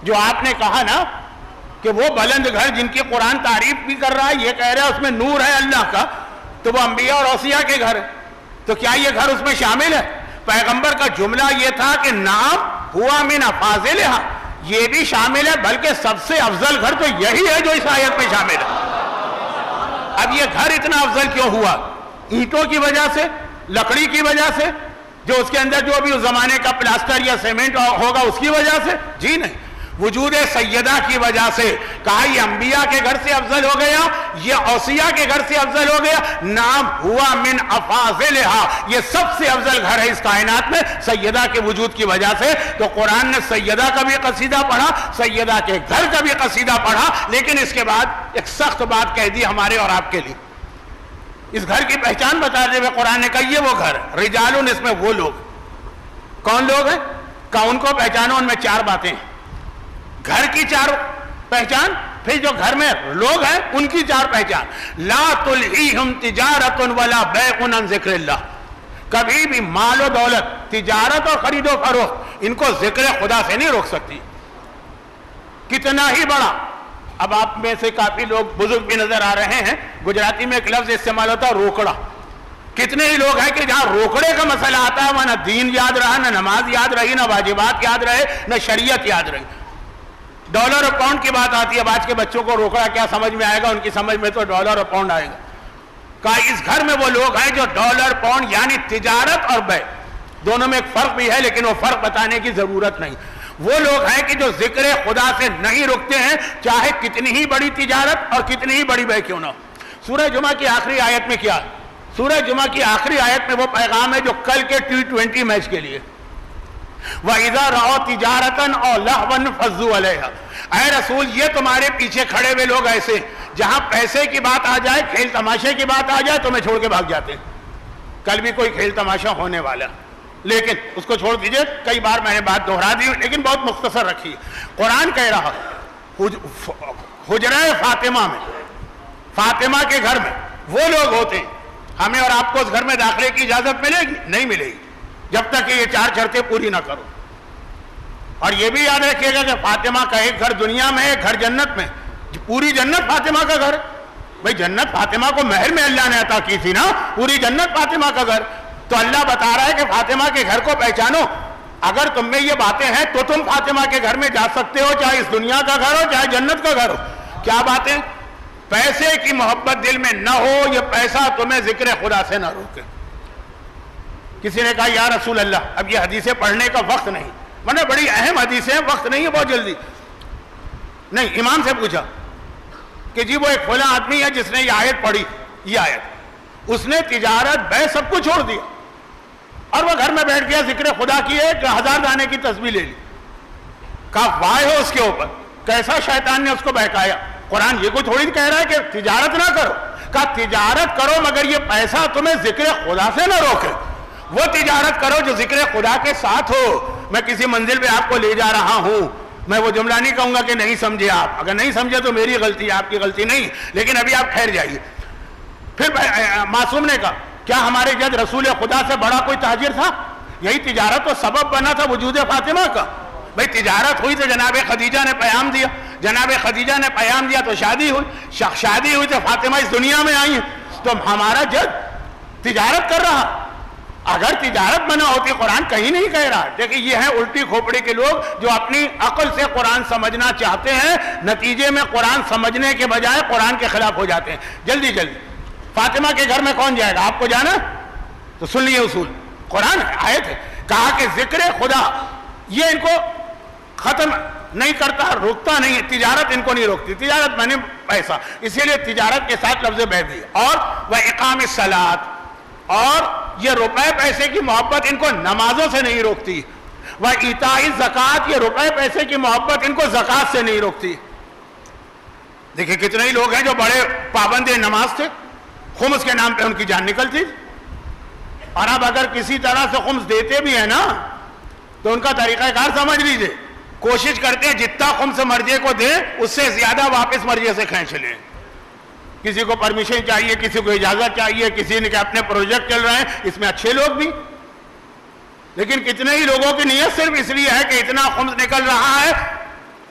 جو آپ نے کہا نا کہ وہ بلند گھر جن کی قرآن تعریف بھی کر رہا ہے, یہ کہہ رہا ہے اس میں نور ہے اللہ کا, تو وہ انبیاء اور اوصیاء کے گھر ہے, تو کیا یہ گھر اس میں شامل ہے؟ پیغمبر کا جملہ یہ تھا کہ نعم ہوا من افاضلھا, یہ بھی شامل ہے, بلکہ سب سے افضل گھر تو یہی ہے جو اس آیت میں شامل ہے. اب یہ گھر اتنا افضل کیوں ہوا؟ اینٹوں کی وجہ سے, لکڑی کی وجہ سے, جو اس کے اندر جو بھی اس زمانے کا پلاسٹر یا سیمنٹ ہوگا اس کی وجہ سے؟ جی نہیں, وجود سیدہ کی وجہ سے. کہا یہ انبیاء کے گھر سے افضل ہو گیا, یہ اوصیاء کے گھر سے افضل ہو گیا, نام ہوا من افاضلھا, یہ سب سے افضل گھر ہے اس کائنات میں سیدہ کے وجود کی وجہ سے. تو قرآن نے سیدہ کا بھی قصیدہ پڑھا, سیدہ کے گھر کا بھی قصیدہ پڑھا, لیکن اس کے بعد ایک سخت بات کہہ دی ہمارے اور آپ کے لیے. اس گھر کی پہچان بتاتے ہوئے قرآن نے کہا یہ وہ گھر ہے, رجالون, اس میں وہ لوگ. کون لوگ ہیں؟ کہا ان کو پہچانو, ان میں 4 باتیں ہیں. گھر کی 4 پہچان, پھر جو گھر میں لوگ ہیں ان کی 4 پہچان. لا تلہیہم تجارت ولا بیع عن ذکر اللہ, کبھی بھی مال و دولت, تجارت اور خرید و فروخت ان کو ذکر خدا سے نہیں روک سکتی. کتنا ہی بڑا, اب آپ میں سے کافی لوگ بزرگ بھی نظر آ رہے ہیں, گجراتی میں ایک لفظ استعمال ہوتا ہے روکڑا. کتنے ہی لوگ ہیں کہ جہاں روکڑے کا مسئلہ آتا ہے وہاں نہ دین یاد رہا, نہ نماز یاد رہی, نہ واجبات یاد رہے, نہ شریعت یاد رہی. ڈالر اور پاؤنڈ کی بات آتی ہے, اب آج کے بچوں کو روکڑا کیا سمجھ میں آئے گا, ان کی سمجھ میں تو ڈالر اور پاؤنڈ آئے گا. کہا اس گھر میں وہ لوگ ہیں جو ڈالر پاؤنڈ یعنی تجارت اور بیع دونوں میں ایک فرق بھی ہے لیکن وہ فرق بتانے کی ضرورت نہیں. وہ لوگ ہیں کہ جو ذکر خدا سے نہیں رکتے ہیں, چاہے کتنی ہی بڑی تجارت اور کتنی ہی بڑی بیع کیوں نہ ہو. سورہ جمعہ کی آخری آیت میں کیا؟ سورہ جمعہ کی آخری آیت میں وہ پیغام ہے جو کل کے T20 میچ کے لیے, وَإِذَا رَأَوْا تِجَارَةً أَوْ لَهْوًا انفضوا علیہا. اے رسول یہ تمہارے پیچھے کھڑے ہوئے لوگ ایسے جہاں پیسے کی بات آ جائے, کھیل تماشے کی بات آ جائے, تمہیں چھوڑ کے بھاگ جاتے ہیں. کل بھی کوئی کھیل تماشا ہونے والا, لیکن اس کو چھوڑ دیجئے, کئی بار میں نے بات دہرا دی لیکن بہت مختصر رکھی. قرآن کہہ رہا حجرہ فاطمہ میں, فاطمہ کے گھر میں وہ لوگ ہوتے ہیں, ہمیں اور آپ کو اس گھر میں داخلے کی اجازت ملے گی؟ نہیں ملے گی جب تک کہ یہ 4 شرطیں پوری نہ کرو. اور یہ بھی یاد رکھیے گا کہ فاطمہ کا ایک گھر دنیا میں, ایک گھر جنت میں. پوری جنت فاطمہ کا گھر, بھئی جنت فاطمہ کو مہر میں اللہ نے عطا کی تھی نا, پوری جنت فاطمہ کا گھر. تو اللہ بتا رہا ہے کہ فاطمہ کے گھر کو پہچانو. اگر تم میں یہ باتیں ہیں تو تم فاطمہ کے گھر میں جا سکتے ہو, چاہے اس دنیا کا گھر ہو چاہے جنت کا گھر ہو. کیا باتیں؟ پیسے کی محبت دل میں نہ ہو, یہ پیسہ تمہیں ذکر خدا سے نہ روکے. کسی نے کہا یا رسول اللہ اب یہ حدیثیں پڑھنے کا وقت نہیں, ورنہ بڑی اہم حدیثیں ہیں, وقت نہیں ہے بہت جلدی. نہیں, امام سے پوچھا کہ جی وہ ایک فلاں آدمی ہے جس نے یہ آیت پڑھی, یہ آیت, اس نے تجارت بیع سب کو چھوڑ دیا اور وہ گھر میں بیٹھ گیا, ذکر خدا کی 1000 دانے کی تسبیح لے لی. کہا واہ ہو اس کے اوپر, کیسا شیطان نے اس کو بہکایا. قرآن یہ کوئی تھوڑی کہہ رہا ہے کہ تجارت نہ کرو, کہا تجارت کرو مگر یہ پیسہ تمہیں ذکر خدا سے نہ روکے. وہ تجارت کرو جو ذکر خدا کے ساتھ ہو. میں کسی منزل پہ آپ کو لے جا رہا ہوں, میں وہ جملہ نہیں کہوں گا کہ نہیں سمجھے آپ, اگر نہیں سمجھے تو میری غلطی, آپ کی غلطی نہیں, لیکن ابھی آپ ٹھہر جائیے. پھر معصوم نے کہا کیا ہمارے جد رسول خدا سے بڑا کوئی تاجر تھا؟ یہی تجارت تو سبب بنا تھا وجود فاطمہ کا. بھئی تجارت ہوئی تو جناب خدیجہ نے پیام دیا، جناب خدیجہ نے پیام دیا تو شادی ہوئی، شادی ہوئی تو فاطمہ اس دنیا میں آئی ہیں، تو ہمارا جج تجارت کر رہا۔ اگر تجارت منع ہوتی قرآن کہیں نہیں کہہ رہا۔ دیکھیں یہ ہیں الٹی کھوپڑی کے لوگ جو اپنی عقل سے قرآن سمجھنا چاہتے ہیں، نتیجے میں قرآن سمجھنے کے بجائے قرآن کے خلاف ہو جاتے ہیں۔ جلدی جلدی فاطمہ کے گھر میں کون جائے گا؟ آپ کو جانا تو سن لیے اصول، قرآن ہے، آیت ہے، کہا کہ ذکر خدا یہ ان کو ختم نہیں کرتا، روکتا نہیں، تجارت ان کو نہیں روکتی، تجارت میں نے پیسہ، اسی لیے تجارت کے ساتھ لفظ بے دی، اور وَإِقَامِ الصَّلَاةِ، اور یہ روپے پیسے کی محبت ان کو نمازوں سے نہیں روکتی، وَإِيتَاءِ الزَّكَاةِ، یہ روپے پیسے کی محبت ان کو زکوٰۃ سے نہیں روکتی۔ دیکھیں کتنے ہی لوگ ہیں جو بڑے پابند نماز تھے، خمس کے نام پہ ان کی جان نکلتی، اور اب اگر کسی طرح سے خمس دیتے بھی ہیں نا تو ان کا طریقہ کار سمجھ لیجئے، کوشش کرتے ہیں جتنا خمس مرضی کو دیں اس سے زیادہ واپس مرضی سے کھینچ لیں۔ کسی کو پرمیشن چاہیے، کسی کو اجازت چاہیے، کسی نے کہ اپنے پروجیکٹ چل رہے ہیں، اس میں اچھے لوگ بھی، لیکن کتنے ہی لوگوں کی نیت صرف اس لیے ہے کہ اتنا خمس نکل رہا ہے،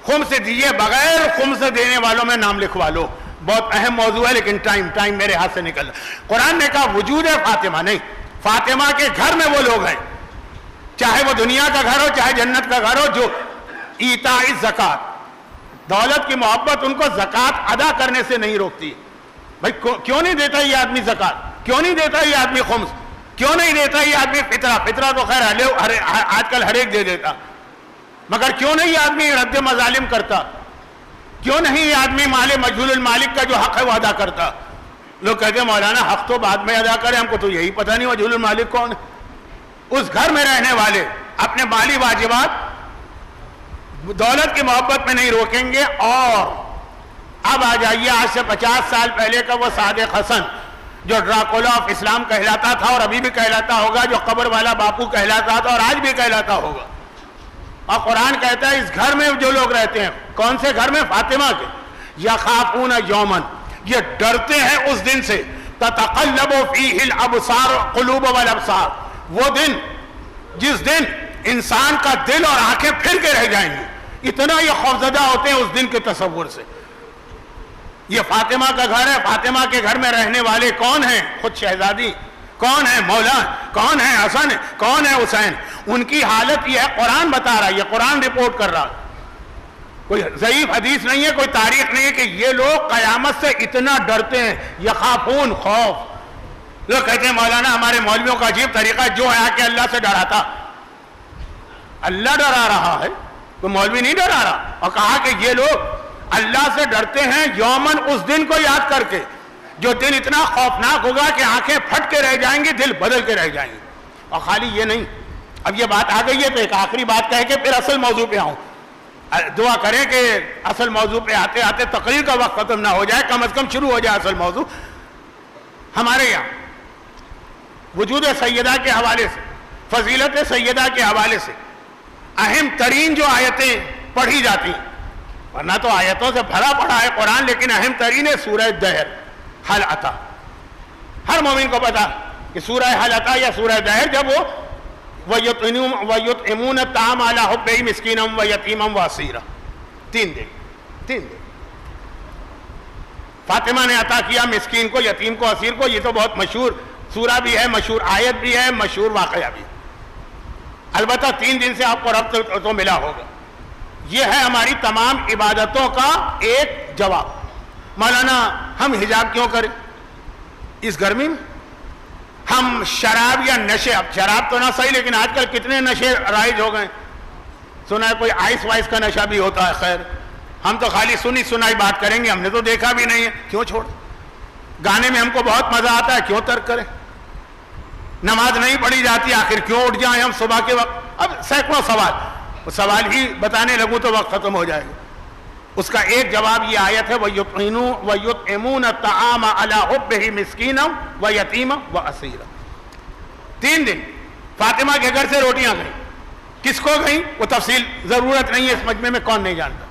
خمس دیے بغیر خمس دینے والوں میں نام لکھوا لو۔ بہت اہم موضوع ہے لیکن ٹائم میرے ہاتھ سے نکل رہا۔ قرآن نے کہا وجود ہے فاطمہ نہیں، فاطمہ کے گھر میں وہ لوگ ہیں، چاہے وہ دنیا کا گھر ہو چاہے جنت کا گھر ہو، جو ایتاء الزکات، دولت کی محبت ان کو زکات ادا کرنے سے نہیں روکتی۔ بھائی کیوں نہیں دیتا یہ آدمی زکات؟ کیوں نہیں دیتا یہ آدمی خمس؟ کیوں نہیں دیتا یہ آدمی فطرہ؟ فطرہ تو خیر آج کل ہر ایک دے دیتا، مگر کیوں نہیں یہ آدمی رد مظالم کرتا؟ کیوں نہیں یہ آدمی مال مجہول المالک کا جو حق ہے وہ ادا کرتا؟ لوگ کہتے ہیں مولانا حق تو بعد میں ادا کریں، ہم کو تو یہی پتہ نہیں مجہول المالک کون ہے۔ اس گھر میں رہنے والے اپنے مالی واجبات دولت کی محبت میں نہیں روکیں گے۔ اور اب آ جائیے آج سے 50 سال پہلے کا وہ صادق حسن جو ڈراکولا آف اسلام کہلاتا تھا اور ابھی بھی کہلاتا ہوگا، جو قبر والا باپو کہلاتا تھا اور آج بھی کہلاتا ہوگا۔ اور قرآن کہتا ہے اس گھر میں جو لوگ رہتے ہیں، کون سے گھر میں؟ فاطمہ کے، یخافون یومن، یہ ڈرتے ہیں اس دن سے، تتقلب فیہ الابصار قلوب والابصار، وہ دن جس دن انسان کا دل اور آنکھیں پھر کے رہ جائیں گی، اتنا یہ خوفزدہ ہوتے ہیں اس دن کے تصور سے۔ یہ فاطمہ کا گھر ہے، فاطمہ کے گھر میں رہنے والے کون ہیں؟ خود شہزادی، کون ہے؟ مولا، کون ہے؟ حسن، کون ہے؟ حسین۔ ان کی حالت یہ ہے، قرآن بتا رہا ہے، یہ قرآن رپورٹ کر رہا ہے، کوئی ضعیف حدیث نہیں ہے، کوئی تاریخ نہیں ہے، کہ یہ لوگ قیامت سے اتنا ڈرتے ہیں، یخافون، خوف۔ لوگ کہتے ہیں مولانا ہمارے مولویوں کا عجیب طریقہ، جو ہے کہ اللہ سے ڈراتا۔ اللہ ڈرا رہا ہے، تو مولوی نہیں ڈرا رہا۔ اور کہا کہ یہ لوگ اللہ سے ڈرتے ہیں یومن، اس دن کو یاد کر کے جو دن اتنا خوفناک ہوگا کہ آنکھیں پھٹ کے رہ جائیں گی، دل بدل کے رہ جائیں گے۔ اور خالی یہ نہیں، اب یہ بات آ گئی ہے تو ایک آخری بات کہہ کے پھر اصل موضوع پہ آؤں۔ دعا کریں کہ اصل موضوع پہ آتے آتے تقریر کا وقت ختم نہ ہو جائے، کم از کم شروع ہو جائے اصل موضوع۔ ہمارے یہاں وجود سیدہ کے حوالے سے، فضیلت سیدہ کے حوالے سے اہم ترین جو آیتیں پڑھی جاتی ہیں، ورنہ تو آیتوں سے بھرا پڑا ہے قرآن، لیکن اہم ترین ہے سورہ دہر، حل عطا۔ ہر مومن کو پتا کہ سورہ حل عطا یا سورہ دہر، جب وہ وَيُطْعِمُونَ الطَّعَامَ عَلَىٰ حُبِّهِ مِسْكِينًا وَيَتِيمًا وَأَسِيرًا، 3 دن فاطمہ نے عطا کیا مسکین کو، یتیم کو، اسیر کو۔ یہ تو بہت مشہور سورہ بھی ہے، مشہور آیت بھی ہے، مشہور واقعہ بھی۔ البتہ 3 دن سے آپ کو ربط تو ملا ہوگا۔ یہ ہے ہماری تمام عبادتوں کا ایک جواب۔ مولانا ہم حجاب کیوں کریں اس گرمی میں؟ ہم شراب یا نشے، اب شراب تو نہ صحیح لیکن آج کل کتنے نشے رائج ہو گئے، سنا ہے کوئی آئس وائس کا نشہ بھی ہوتا ہے۔ خیر ہم تو خالی سنی سنائی بات کریں گے، ہم نے تو دیکھا بھی نہیں ہے، کیوں چھوڑ؟ گانے میں ہم کو بہت مزہ آتا ہے، کیوں ترک کریں؟ نماز نہیں پڑھی جاتی، آخر کیوں اٹھ جائیں ہم صبح کے وقت؟ اب سینکڑوں سوال ہی بتانے لگوں تو وقت ختم ہو جائے گا۔ اس کا ایک جواب یہ آیت ہے، وَيُطْعِمُونَ الطَّعَامَ عَلَىٰ حُبِّهِ مِسْكِينًا وَيَتِيمًا وَأَسِيرًا۔ 3 دن فاطمہ کے گھر سے روٹیاں گئیں، کس کو گئیں وہ تفصیل ضرورت نہیں ہے، اس مجمع میں کون نہیں جانتا۔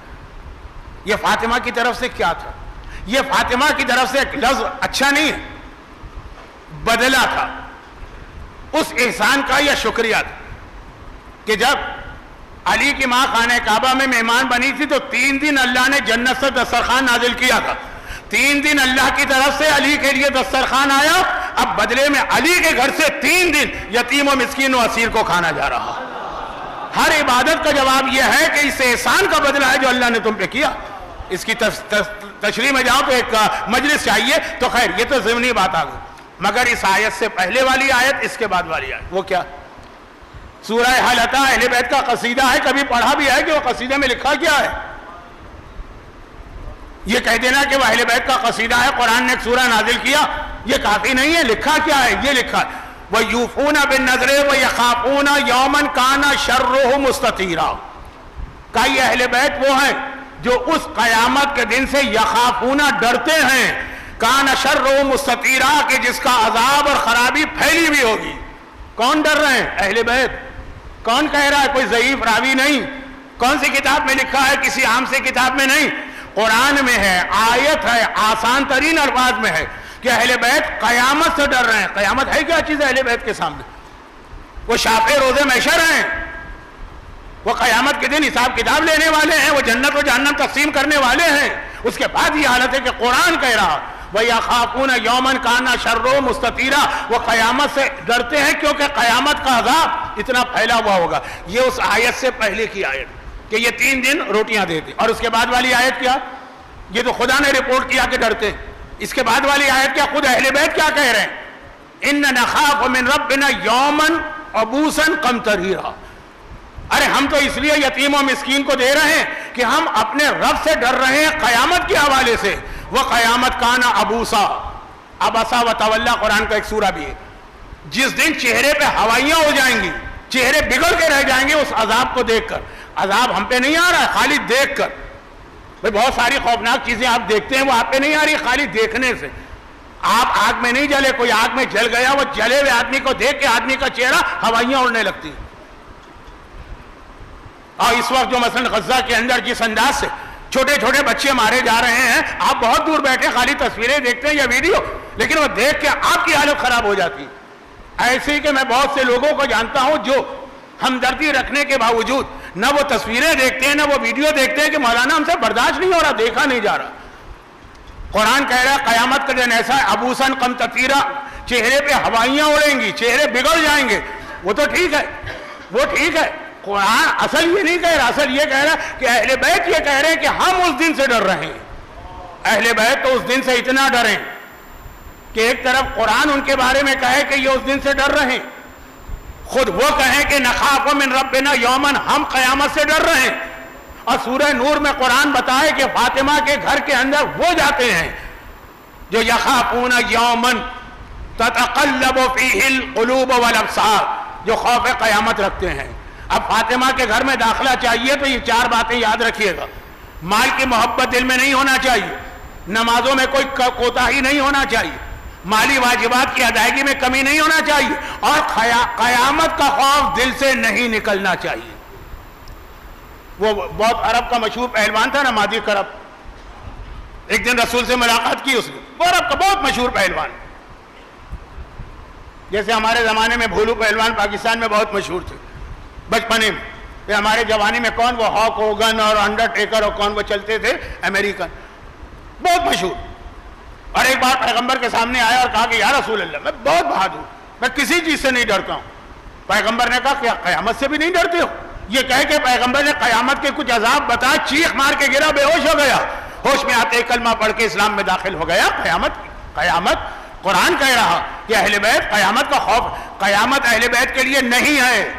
یہ فاطمہ کی طرف سے کیا تھا؟ یہ فاطمہ کی طرف سے ایک لفظ اچھا نہیں ہے، بدلہ تھا، اس احسان کا یا شکریہ تھا کہ جب علی کی ماں خانہ کعبہ میں مہمان بنی تھی تو 3 دن اللہ نے جنت سے دسترخوان نازل کیا تھا. 3 دن اللہ کی طرف سے علی کے لیے دسترخوان آیا. اب بدلے میں علی کے گھر سے 3 دن یتیم و مسکین و اسیر کو کھانا جا رہا. ہر عبادت کا جواب یہ ہے کہ اس احسان کا بدلہ ہے جو اللہ نے تم پہ کیا. اس کی تشریح میں جاؤں تو ایک مجلس چاہیے. تو خیر یہ تو ضمنی بات آ گئی. مگر اس آیت سے پہلے والی آیت, اس کے بعد والی آیت, وہ کیا؟ سورہ حل اتی اہل بیت کا قصیدہ ہے. کبھی پڑھا بھی ہے کہ وہ قصیدے میں لکھا کیا ہے؟ یہ کہہ دینا کہ وہ اہل بیت کا قصیدہ ہے, قرآن نے ایک سورہ نازل کیا, یہ کافی نہیں ہے. لکھا کیا ہے؟ یہ لکھا ہے وَيُوفُونَ بِالنَّذْرِ وَيَخَافُونَ يَوْمًا كَانَ شَرُّهُ مُسْتَطِيرًا. کہ یہ اہل بیت وہ ہیں جو اس قیامت کے دن سے یخافون ڈرتے ہیں, کان شرُّهُ مستطیرا, کہ جس کا عذاب اور خرابی پھیلی بھی ہوگی. کون ڈر رہے ہیں؟ اہل بیت. کون کہہ رہا ہے؟ کوئی ضعیف راوی نہیں. کون سی کتاب میں لکھا ہے؟ کسی عام سے کتاب میں نہیں, قرآن میں ہے, آیت ہے, آسان ترین الفاظ میں ہے کہ اہل بیت قیامت سے ڈر رہے ہیں. قیامت ہے کیا چیز ہے اہل بیت کے سامنے؟ وہ شافع روزے محشر ہیں, وہ قیامت کے دن حساب کتاب لینے والے ہیں, وہ جنت و جہنم تقسیم کرنے والے ہیں. اس کے بعد یہ حالت ہے کہ قرآن کہہ رہا وَيَخَافُونَ يَوْمًا كَانَ شَرُّهُ مُسْتَطِيرًا, وہ قیامت سے ڈرتے ہیں کیونکہ قیامت کا عذاب اتنا پھیلا ہوا ہوگا. یہ اس آیت سے پہلے کی آیت کہ یہ 3 دن روٹیاں دیتے. اور اس کے بعد والی آیت کیا؟ یہ تو خدا نے رپورٹ کیا کہ ڈرتے. اس کے بعد والی آیت کیا؟ خود اہل بیت کیا کہہ رہے ہیں؟ اِنَّ نَخَافُ مِن رَبِّنَا يَوْمًا عَبُوسًا قَمْطَرِيرًا. ارے ہم تو اس لیے یتیم و مسکین کو دے رہے ہیں کہ ہم اپنے رب سے ڈر رہے ہیں قیامت کے حوالے سے. وہ قیامت کانا ابوسا, ابسا و تولا قرآن کا ایک سورہ بھی ہے. جس دن چہرے پہ ہوائیاں ہو جائیں گی, چہرے بگڑ کے رہ جائیں گے اس عذاب کو دیکھ کر. عذاب ہم پہ نہیں آ رہا ہے, خالی دیکھ کر. بھئی بہت ساری خوفناک چیزیں آپ دیکھتے ہیں, وہ آپ پہ نہیں آ رہی, خالی دیکھنے سے. آپ آگ میں نہیں جلے, کوئی آگ میں جل گیا, وہ جلے ہوئے آدمی کو دیکھ کے آدمی کا چہرہ ہوائیاں اڑنے لگتی ہیں. اور اس وقت جو مثلا غزہ کے اندر جس انداز سے چھوٹے چھوٹے بچے مارے جا رہے ہیں, آپ بہت دور بیٹھے خالی تصویریں دیکھتے ہیں یا ویڈیو, لیکن وہ دیکھ کے آپ کی حالت خراب ہو جاتی ہے. ایسے ہی کہ میں بہت سے لوگوں کو جانتا ہوں جو ہمدردی رکھنے کے باوجود نہ وہ تصویریں دیکھتے ہیں نہ وہ ویڈیو دیکھتے ہیں کہ مولانا ہم سے برداشت نہیں ہو رہا, دیکھا نہیں جا رہا. قرآن کہہ رہا ہے قیامت کا دن ایسا ہے ابوسن قمطريرا, چہرے پہ ہوائیاں اڑیں گی, چہرے بگڑ جائیں گے. وہ تو ٹھیک ہے, وہ ٹھیک ہے. قرآن اصل یہ نہیں کہہ رہا, اصل یہ کہہ رہا ہے کہ اہل بیت یہ کہہ رہے ہیں کہ ہم اس دن سے ڈر رہے ہیں. اہل بیت تو اس دن سے اتنا ڈریں کہ ایک طرف قرآن ان کے بارے میں کہے کہ یہ اس دن سے ڈر رہے ہیں, خود وہ کہیں کہ نخاف من ربنا یومن, ہم قیامت سے ڈر رہے ہیں. اور سورہ نور میں قرآن بتائے کہ فاطمہ کے گھر کے اندر وہ جاتے ہیں جو یخافون یومن تتقلب فیہ القلوب والابصار, جو خوف قیامت رکھتے ہیں. اب فاطمہ کے گھر میں داخلہ چاہیے تو یہ 4 باتیں یاد رکھیے گا. مال کی محبت دل میں نہیں ہونا چاہیے, نمازوں میں کوئی کوتاہی نہیں ہونا چاہیے, مالی واجبات کی ادائیگی میں کمی نہیں ہونا چاہیے, اور قیامت کا خوف دل سے نہیں نکلنا چاہیے. وہ بہت عرب کا مشہور پہلوان تھا نا, مادی کرب, ایک دن رسول سے ملاقات کی اس نے. وہ عرب کا بہت مشہور پہلوان, جیسے ہمارے زمانے میں بھولو پہلوان پاکستان میں بہت مشہور تھے بچپنے میں. ہمارے جوانی میں کون وہ ہاک ہوگن اور انڈر ٹیکر اور کون وہ چلتے تھے امریکن, بہت مشہور. اور ایک بار پیغمبر کے سامنے آیا اور کہا کہ یا رسول اللہ میں بہت بہادر ہوں, میں کسی چیز سے نہیں ڈرتا ہوں. پیغمبر نے کہا کہ قیامت سے بھی نہیں ڈرتے ہو؟ یہ کہہ کہ پیغمبر نے قیامت کے کچھ عذاب بتا, چیخ مار کے گرا, بے ہوش ہو گیا. ہوش میں آتے کلمہ پڑھ کے اسلام میں داخل ہو گیا. قیامت قرآن کہہ رہا کہ اہل بیت قیامت کا خوف, قیامت اہل بیت کے لیے نہیں ہے.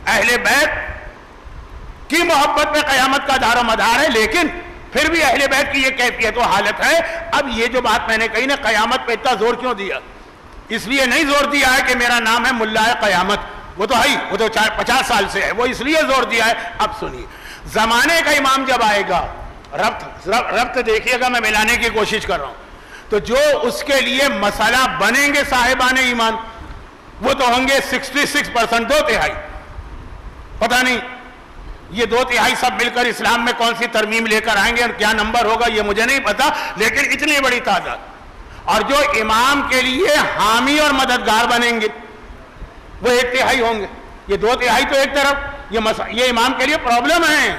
اہل بیت کی محبت میں قیامت کا دار و مدار ہے, لیکن پھر بھی اہل بیت کی یہ کیفیت و حالت ہے. اب یہ جو بات میں نے کہی نا, قیامت پہ اتنا زور کیوں دیا؟ اس لیے نہیں زور دیا ہے کہ میرا نام ہے ملا قیامت, وہ تو ہے, وہ تو 50 سال سے ہے, وہ اس لیے زور دیا ہے. اب سنیے, زمانے کا امام جب آئے گا, ربط دیکھیے گا, میں ملانے کی کوشش کر رہا ہوں, تو جو اس کے لیے مسئلہ بنیں گے صاحبان ایمان, وہ تو ہوں گے 66%, 2/3. پتہ نہیں یہ 2/3 سب مل کر اسلام میں کون سی ترمیم لے کر آئیں گے اور کیا نمبر ہوگا یہ مجھے نہیں پتا, لیکن اتنی بڑی تعداد. اور جو امام کے لیے حامی اور مددگار بنیں گے وہ 1/3 ہوں گے. یہ 2/3 تو ایک طرف, یہ امام کے لیے پرابلم ہے.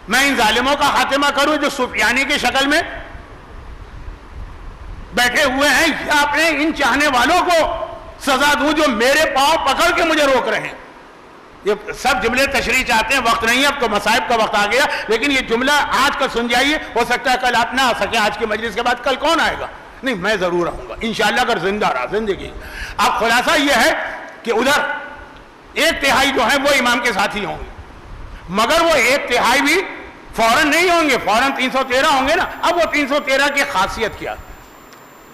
میں ان ظالموں کا خاتمہ کروں جو سفیانی کی شکل میں بیٹھے ہوئے ہیں, یا اپنے ان چاہنے والوں کو سزا دوں جو میرے پاؤں پکڑ کے مجھے روک رہے ہیں. یہ سب جملے تشریح چاہتے ہیں, وقت نہیں ہے, اب تو مصائب کا وقت آ گیا, لیکن یہ جملہ آج کا سن جائیے, ہو سکتا ہے کل آپ نہ آ سکیں. آج کی مجلس کے بعد کل کون آئے گا؟ نہیں, میں ضرور آؤں گا انشاءاللہ, اگر زندہ رہا زندگی. اب خلاصہ یہ ہے کہ ادھر 1/3 جو ہے وہ امام کے ساتھی ہوں گے, مگر وہ 1/3 بھی فوراً نہیں ہوں گے, فوراً 313 ہوں گے نا. اب وہ 313 کی خاصیت کیا,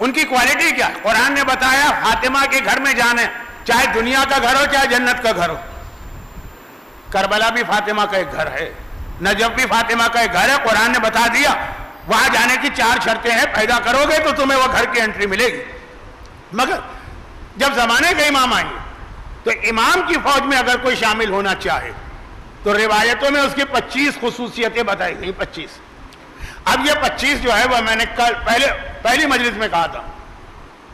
ان کی کوالٹی کیا؟ قرآن نے بتایا فاطمہ کے گھر میں جانا ہے, چاہے دنیا کا گھر ہو چاہے جنت کا گھر ہو. کربلا بھی فاطمہ کا ایک گھر ہے, نجف بھی فاطمہ کا ایک گھر ہے. قرآن نے بتا دیا وہاں جانے کی 4 شرطیں ہیں, پیدا کرو گے تو تمہیں وہ گھر کی انٹری ملے گی. مگر جب زمانے کے امام آئیں گے تو امام کی فوج میں اگر کوئی شامل ہونا چاہے تو روایتوں میں اس کی 25 خصوصیتیں بتائی گئی. 25. اب یہ 25 جو ہے وہ میں نے کل پہلی مجلس میں کہا تھا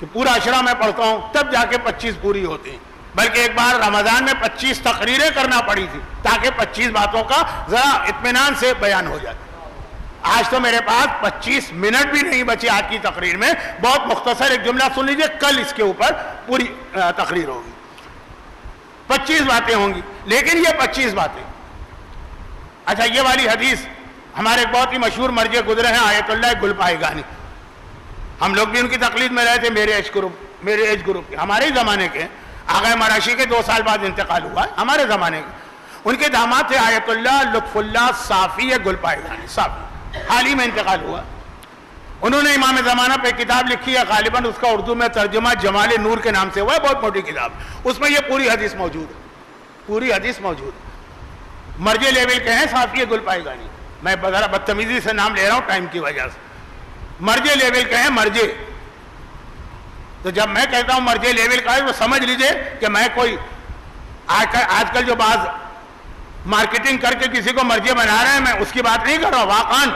کہ پورا اشرا میں پڑھتا ہوں تب جا کے 25 پوری ہوتی ہیں, بلکہ ایک بار رمضان میں 25 تقریریں کرنا پڑی تھی تاکہ 25 باتوں کا ذرا اطمینان سے بیان ہو جائے. آج تو میرے پاس 25 منٹ بھی نہیں بچے آج کی تقریر میں. بہت مختصر ایک جملہ سن لیجئے, کل اس کے اوپر پوری تقریر ہوگی. 25 باتیں ہوں گی, لیکن یہ 25 باتیں. اچھا, یہ والی حدیث ہمارے ایک بہت ہی مشہور مرجع گزرے ہیں آیت اللہ گلپائگانی, ہم لوگ بھی ان کی تقلید میں رہے تھے. میرے ایج گروپ کے, ہمارے ہی زمانے کے. آغا مراشی کے 2 سال بعد انتقال ہوا ہے, ہمارے زمانے کے. ان کے داماد تھے آیت اللہ لطف اللہ صافی گلپائگانی, صافی, حال ہی میں انتقال ہوا. انہوں نے امام زمانہ پہ کتاب لکھی ہے, غالباً اس کا اردو میں ترجمہ جمال نور کے نام سے ہوا ہے, بہت موٹی کتاب. اس میں یہ پوری حدیث موجود ہے, پوری حدیث موجود ہے. مرجع لیول کے ہیں صافی گلپائگانی. میں ذرا بدتمیزی سے نام لے رہا ہوں ٹائم کی وجہ سے. مرجع لیول کے ہیں, مرجع. تو جب میں کہتا ہوں مرجع لیول کا ہے وہ سمجھ لیجئے کہ میں کوئی آج کل جو بعض مارکیٹنگ کر کے کسی کو مرجع بنا رہے ہیں, میں اس کی بات نہیں کر رہا ہوں. واقعاً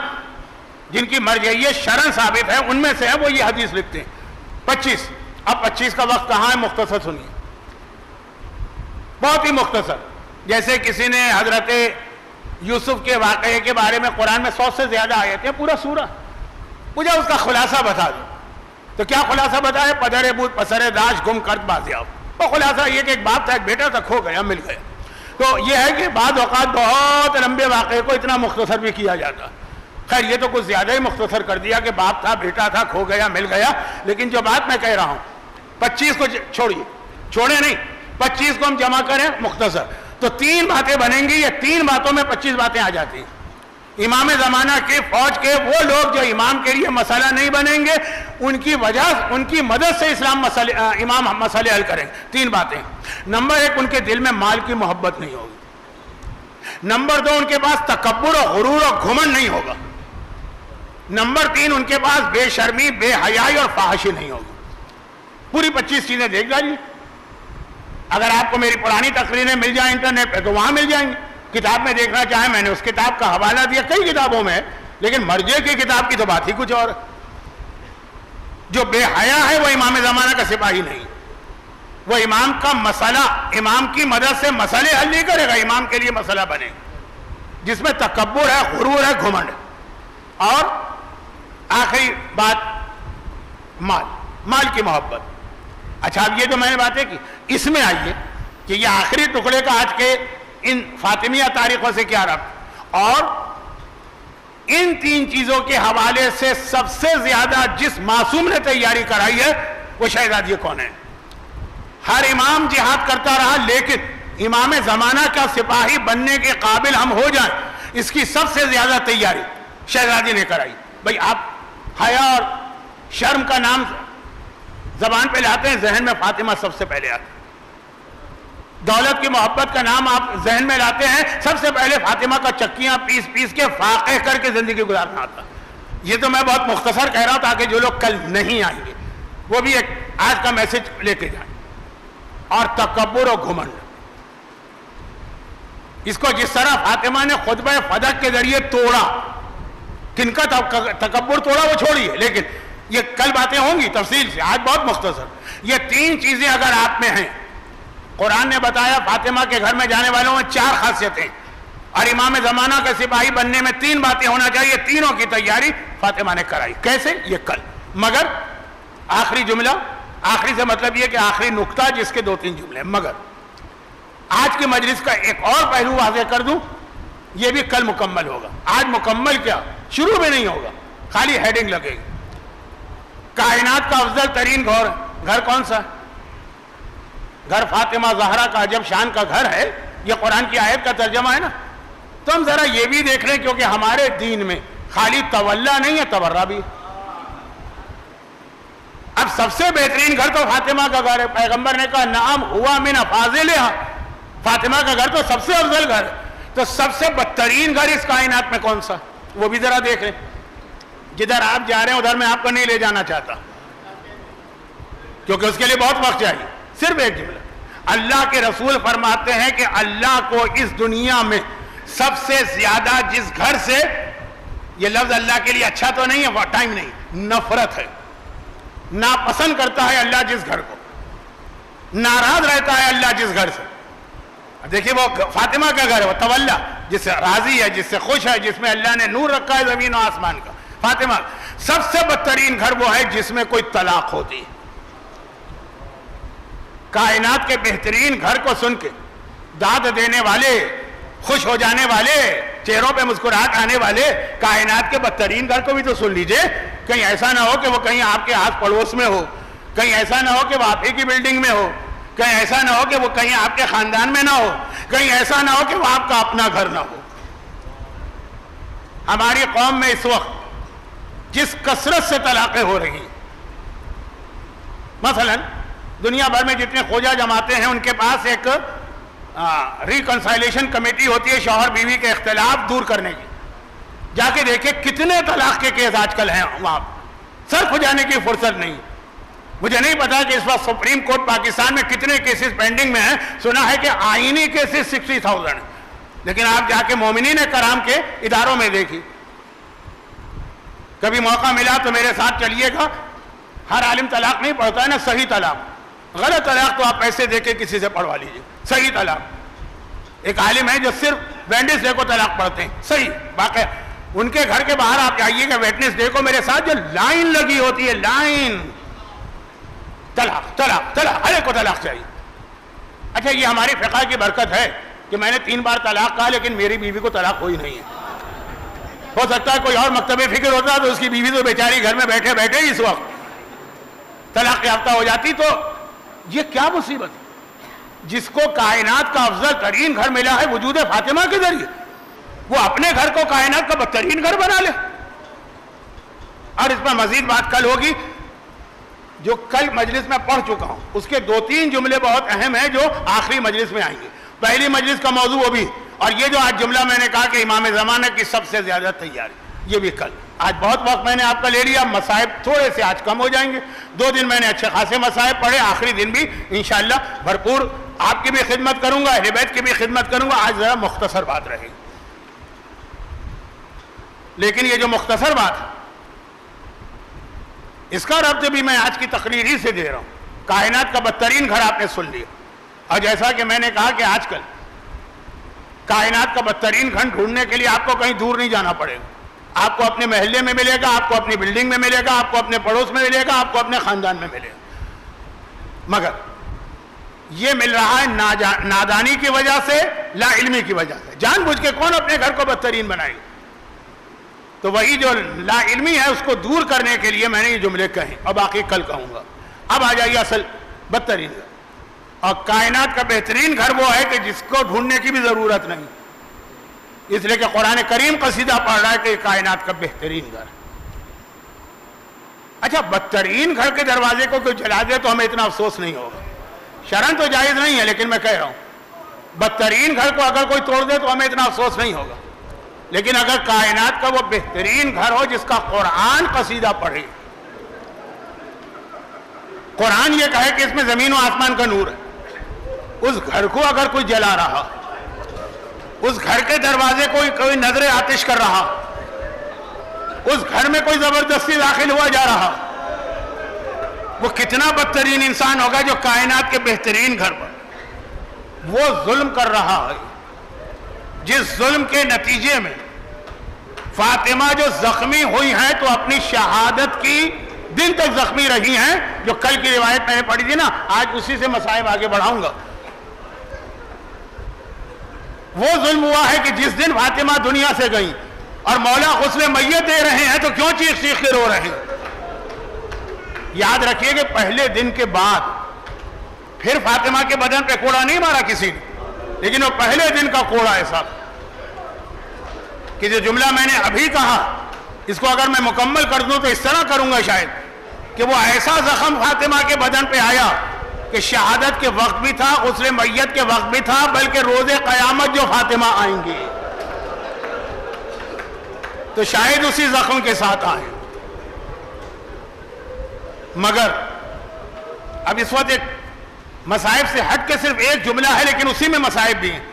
جن کی مرجعیت شرعاً ثابت ہے ان میں سے ہے, وہ یہ حدیث لکھتے ہیں. 25. اب 25 کا وقت کہاں ہے, مختصر سنیے, بہت ہی مختصر. جیسے کسی نے حضرت یوسف کے واقعے کے بارے میں قرآن میں 100 سے زیادہ آیتیں ہیں, پورا سورہ, مجھے اس کا خلاصہ بتا دو. تو کیا خلاصہ بتائے؟ پدر بود پسر داش گم کرد بازیاب. وہ خلاصہ یہ کہ ایک باپ تھا, ایک بیٹا تھا, کھو گیا, مل گیا. تو یہ ہے کہ بعض اوقات بہت لمبے واقعے کو اتنا مختصر بھی کیا جاتا. خیر یہ تو کچھ زیادہ ہی مختصر کر دیا کہ باپ تھا, بیٹا تھا, کھو گیا, مل گیا. لیکن جو بات میں کہہ رہا ہوں 25 کو چھوڑیے, چھوڑے نہیں, 25 کو ہم جمع کریں مختصر تو 3 باتیں بنیں گی. یہ 3 باتوں میں 25 باتیں آ جاتی ہیں. امام زمانہ کے فوج کے وہ لوگ جو امام کے لیے مسئلہ نہیں بنیں گے, ان کی وجہ, ان کی مدد سے امام مسئلے حل کریں. 3 باتیں. نمبر 1, ان کے دل میں مال کی محبت نہیں ہوگی. نمبر 2, ان کے پاس تکبر اور غرور اور گھمنڈ نہیں ہوگا. نمبر 3, ان کے پاس بے شرمی, بے حیائی اور فحاشی نہیں ہوگی. پوری 25 چیزیں دیکھ ڈالیے. اگر آپ کو میری پرانی تقریریں مل جائیں انٹرنیٹ پہ تو وہاں مل جائیں گی. کتاب میں دیکھنا چاہیں, میں نے اس کتاب کا حوالہ دیا, کئی کتابوں میں, لیکن مرجع کی کتاب کی تو بات ہی کچھ اور. جو بے حیا ہے وہ امام زمانہ کا سپاہی نہیں, وہ امام کا مسئلہ, امام کی مدد سے مسئلے حل نہیں کرے گا, امام کے لیے مسئلہ بنے گا جس میں تکبر ہے, غرور ہے, گھمنڈ ہے. اور آخری بات مال کی محبت. اچھا, اب یہ جو میں نے باتیں کی, اس میں آئیے کہ یہ آخری ٹکڑے کا آج کے ان فاطمیہ تاریخوں سے کیا ربط. اور ان 3 چیزوں کے حوالے سے سب سے زیادہ جس معصوم نے تیاری کرائی ہے وہ شہزادی کون ہے. ہر امام جہاد کرتا رہا, لیکن امام زمانہ کا سپاہی بننے کے قابل ہم ہو جائیں, اس کی سب سے زیادہ تیاری شہزادی نے کرائی. بھئی آپ حیا اور شرم کا نام زبان پہ لاتے ہیں, ذہن میں فاطمہ سب سے پہلے آتا ہے. دولت کی محبت کا نام آپ ذہن میں لاتے ہیں, سب سے پہلے فاطمہ کا چکیاں پیس کے فاقے کر کے زندگی گزارنا آتا. یہ تو میں بہت مختصر کہہ رہا ہوں تاکہ جو لوگ کل نہیں آئیں گے وہ بھی ایک آج کا میسج لے کے جائیں. اور تکبر و گھمنڈ, اس کو جس طرح فاطمہ نے خطبہ فدق کے ذریعے توڑا, کن کا تکبر توڑا وہ چھوڑیے, لیکن یہ کل باتیں ہوں گی تفصیل سے, آج بہت مختصر. یہ 3 چیزیں اگر آپ میں ہیں قرآن نے بتایا فاطمہ کے گھر میں جانے والوں میں 4 خاصیتیں، اور امام زمانہ کا سپاہی بننے میں 3 باتیں ہونا چاہیے، تینوں کی تیاری فاطمہ نے کرائی۔ کیسے؟ یہ کل۔ مگر آخری جملہ، آخری سے مطلب یہ کہ آخری نقطہ جس کے 2-3 جملے، مگر آج کی مجلس کا ایک اور پہلو واضح کر دوں، یہ بھی کل مکمل ہوگا۔ آج مکمل کیا، شروع بھی نہیں ہوگا، خالی ہیڈنگ لگے گی۔ کائنات کا افضل ترین گھر کون سا؟ گھر فاطمہ زہرا کا عجب شان کا گھر ہے، یہ قرآن کی آیت کا ترجمہ ہے نا۔ تو ہم ذرا یہ بھی دیکھ لیں، کیونکہ ہمارے دین میں خالی تولا نہیں ہے، تبرہ بھی۔ اب سب سے بہترین گھر تو فاطمہ کا گھر ہے، پیغمبر نے کہا نعم ہوا من افاضلہا، فاطمہ کا گھر تو سب سے افضل گھر ہے۔ تو سب سے بدترین گھر اس کائنات میں کون سا، وہ بھی ذرا دیکھ لیں۔ جدھر آپ جا رہے ہیں ادھر میں آپ کو نہیں لے جانا چاہتا، کیونکہ اس کے لیے بہت وقت چاہیے۔ صرف ایک جملہ، اللہ کے رسول فرماتے ہیں کہ اللہ کو اس دنیا میں سب سے زیادہ جس گھر سے، یہ لفظ اللہ کے لیے اچھا تو نہیں ہے، ٹائم نہیں، نفرت ہے، ناپسند کرتا ہے اللہ جس گھر کو، ناراض رہتا ہے اللہ جس گھر سے۔ دیکھیے وہ فاطمہ کا گھر ہے، وہ تولا، جس سے راضی ہے، جس سے خوش ہے، جس میں اللہ نے نور رکھا ہے زمین و آسمان کا۔ فاطمہ سب سے بدترین گھر وہ ہے جس میں کوئی طلاق ہوتی ہے۔ کائنات کے بہترین گھر کو سن کے داد دینے والے، خوش ہو جانے والے، چہروں پہ مسکراہٹ آنے والے کائنات کے بدترین گھر کو بھی تو سن لیجئے۔ کہیں ایسا نہ ہو کہ وہ کہیں آپ کے آس پڑوس میں ہو، کہیں ایسا نہ ہو کہ وہ آپ ہی کی بلڈنگ میں ہو، کہیں ایسا نہ ہو کہ وہ کہیں آپ کے خاندان میں نہ ہو، کہیں ایسا نہ ہو کہ وہ آپ کا اپنا گھر نہ ہو۔ ہماری قوم میں اس وقت جس کثرت سے طلاقیں ہو رہی ہیں، مثلا دنیا بھر میں جتنے خوجہ جماعتیں ہیں ان کے پاس ایک ریکنسائلیشن کمیٹی ہوتی ہے شوہر بیوی کے اختلاف دور کرنے کی۔ جا کے دیکھیں کتنے طلاق کے کیس آج کل ہیں وہاں، صرف جانے کی فرصت نہیں۔ مجھے نہیں پتا کہ اس وقت سپریم کورٹ پاکستان میں کتنے کیسز پینڈنگ میں ہیں، سنا ہے کہ آئینی کیسز 60,000 ہیں، لیکن آپ جا کے مومنین کرام کے اداروں میں دیکھیے۔ کبھی موقع ملا تو میرے ساتھ چلیے گا، ہر عالم طلاق نہیں پڑھتا ہے نا، صحیح طلاق، غلط طلاق تو آپ پیسے دے کے کسی سے پڑھوا لیجیے، صحیح طلاق۔ ایک عالم ہے جو صرف ویڈنس ڈے کو طلاق پڑھتے ہیں، صحیح واقعہ۔ ان کے گھر کے باہر آپ جائیے گا ویڈنس ڈے کو، میرے ساتھ جو لائن لگی ہوتی ہے، لائن، طلاق طلاق طلاق، ہر ایک کو طلاق چاہیے۔ اچھا یہ ہماری فقہ کی برکت ہے کہ میں نے 3 بار طلاق کہا لیکن میری بیوی کو طلاق ہوئی نہیں ہے۔ ہو سکتا ہے کوئی اور مکتب فکر ہوتا تو اس کی بیوی تو بیچاری گھر میں بیٹھے بیٹھے اس وقت طلاق یافتہ ہو جاتی۔ تو یہ کیا مصیبت ہے؟ جس کو کائنات کا افضل ترین گھر ملا ہے وجود فاطمہ کے ذریعے، وہ اپنے گھر کو کائنات کا بدترین گھر بنا لے۔ اور اس پر مزید بات کل ہوگی، جو کل مجلس میں پڑھ چکا ہوں اس کے 2-3 جملے بہت اہم ہیں جو آخری مجلس میں آئیں گے۔ پہلی مجلس کا موضوع وہ بھی، اور یہ جو آج جملہ میں نے کہا کہ امام زمانہ کی سب سے زیادہ تیاری، یہ بھی کل۔ آج بہت وقت میں نے آپ کا لے لیا، مصائب تھوڑے سے آج کم ہو جائیں گے۔ 2 دن میں نے اچھے خاصے مصائب پڑھے، آخری دن بھی انشاءاللہ بھرپور آپ کی بھی خدمت کروں گا، اہل بیت کی بھی خدمت کروں گا۔ آج ذرا مختصر بات رہے گی، لیکن یہ جو مختصر بات ہے اس کا ربط بھی میں آج کی تقریر ہی سے دے رہا ہوں۔ کائنات کا بدترین گھر آپ نے سن لیا، اور جیسا کہ میں نے کہا کہ آج کل کائنات کا بدترین گھر ڈھونڈنے کے لیے آپ کو کہیں دور نہیں جانا پڑے گا، آپ کو اپنے محلے میں ملے گا، آپ کو اپنی بلڈنگ میں ملے گا، آپ کو اپنے پڑوس میں ملے گا، آپ کو اپنے خاندان میں ملے گا۔ مگر یہ مل رہا ہے نادانی کی وجہ سے، لا علمی کی وجہ سے۔ جان بوجھ کے کون اپنے گھر کو بدترین بنائے گا؟ تو وہی جو لا علمی ہے اس کو دور کرنے کے لیے میں نے یہ جملے کہیں، اور باقی کل کہوں گا۔ اب آ جائیے اصل بدترین گھر، اور کائنات کا بہترین گھر وہ ہے کہ جس کو ڈھونڈنے کی بھی ضرورت نہیں، اس لیے کہ قرآن کریم قصیدہ پڑھ رہا ہے کہ کائنات کا بہترین گھر۔ اچھا بدترین گھر کے دروازے کو کوئی جلا دے تو ہمیں اتنا افسوس نہیں ہوگا، شرعاً تو جائز نہیں ہے، لیکن میں کہہ رہا ہوں بدترین گھر کو اگر کوئی توڑ دے تو ہمیں اتنا افسوس نہیں ہوگا۔ لیکن اگر کائنات کا وہ بہترین گھر ہو جس کا قرآن قصیدہ پڑھے، قرآن یہ کہے کہ اس میں زمین و آسمان کا نور ہے، اس گھر کو اگر کوئی جلا رہا، اس گھر کے دروازے کو کوئی نظر آتش کر رہا، اس گھر میں کوئی زبردستی داخل ہوا جا رہا، وہ کتنا بدترین انسان ہوگا جو کائنات کے بہترین گھر پر وہ ظلم کر رہا ہے جس ظلم کے نتیجے میں فاطمہ جو زخمی ہوئی ہیں تو اپنی شہادت کی دن تک زخمی رہی ہیں، جو کل کی روایت میں نے پڑھی تھی نا، آج اسی سے مصائب آگے بڑھاؤں گا۔ وہ ظلم ہوا ہے کہ جس دن فاطمہ دنیا سے گئیں اور مولا غسل میت دے رہے ہیں تو کیوں چیخ چیخ کے رو رہے ہیں؟ یاد رکھیے کہ پہلے دن کے بعد پھر فاطمہ کے بدن پہ کوڑا نہیں مارا کسی نے، لیکن وہ پہلے دن کا کوڑا ایسا کہ جو جملہ میں نے ابھی کہا اس کو اگر میں مکمل کر دوں تو اس طرح کروں گا شاید کہ وہ ایسا زخم فاطمہ کے بدن پہ آیا کہ شہادت کے وقت بھی تھا، غسل میت کے وقت بھی تھا، بلکہ روز قیامت جو فاطمہ آئیں گی تو شاید اسی زخم کے ساتھ آئیں۔ مگر اب اس وقت ایک مصائب سے ہٹ کے صرف ایک جملہ ہے، لیکن اسی میں مصائب بھی ہیں۔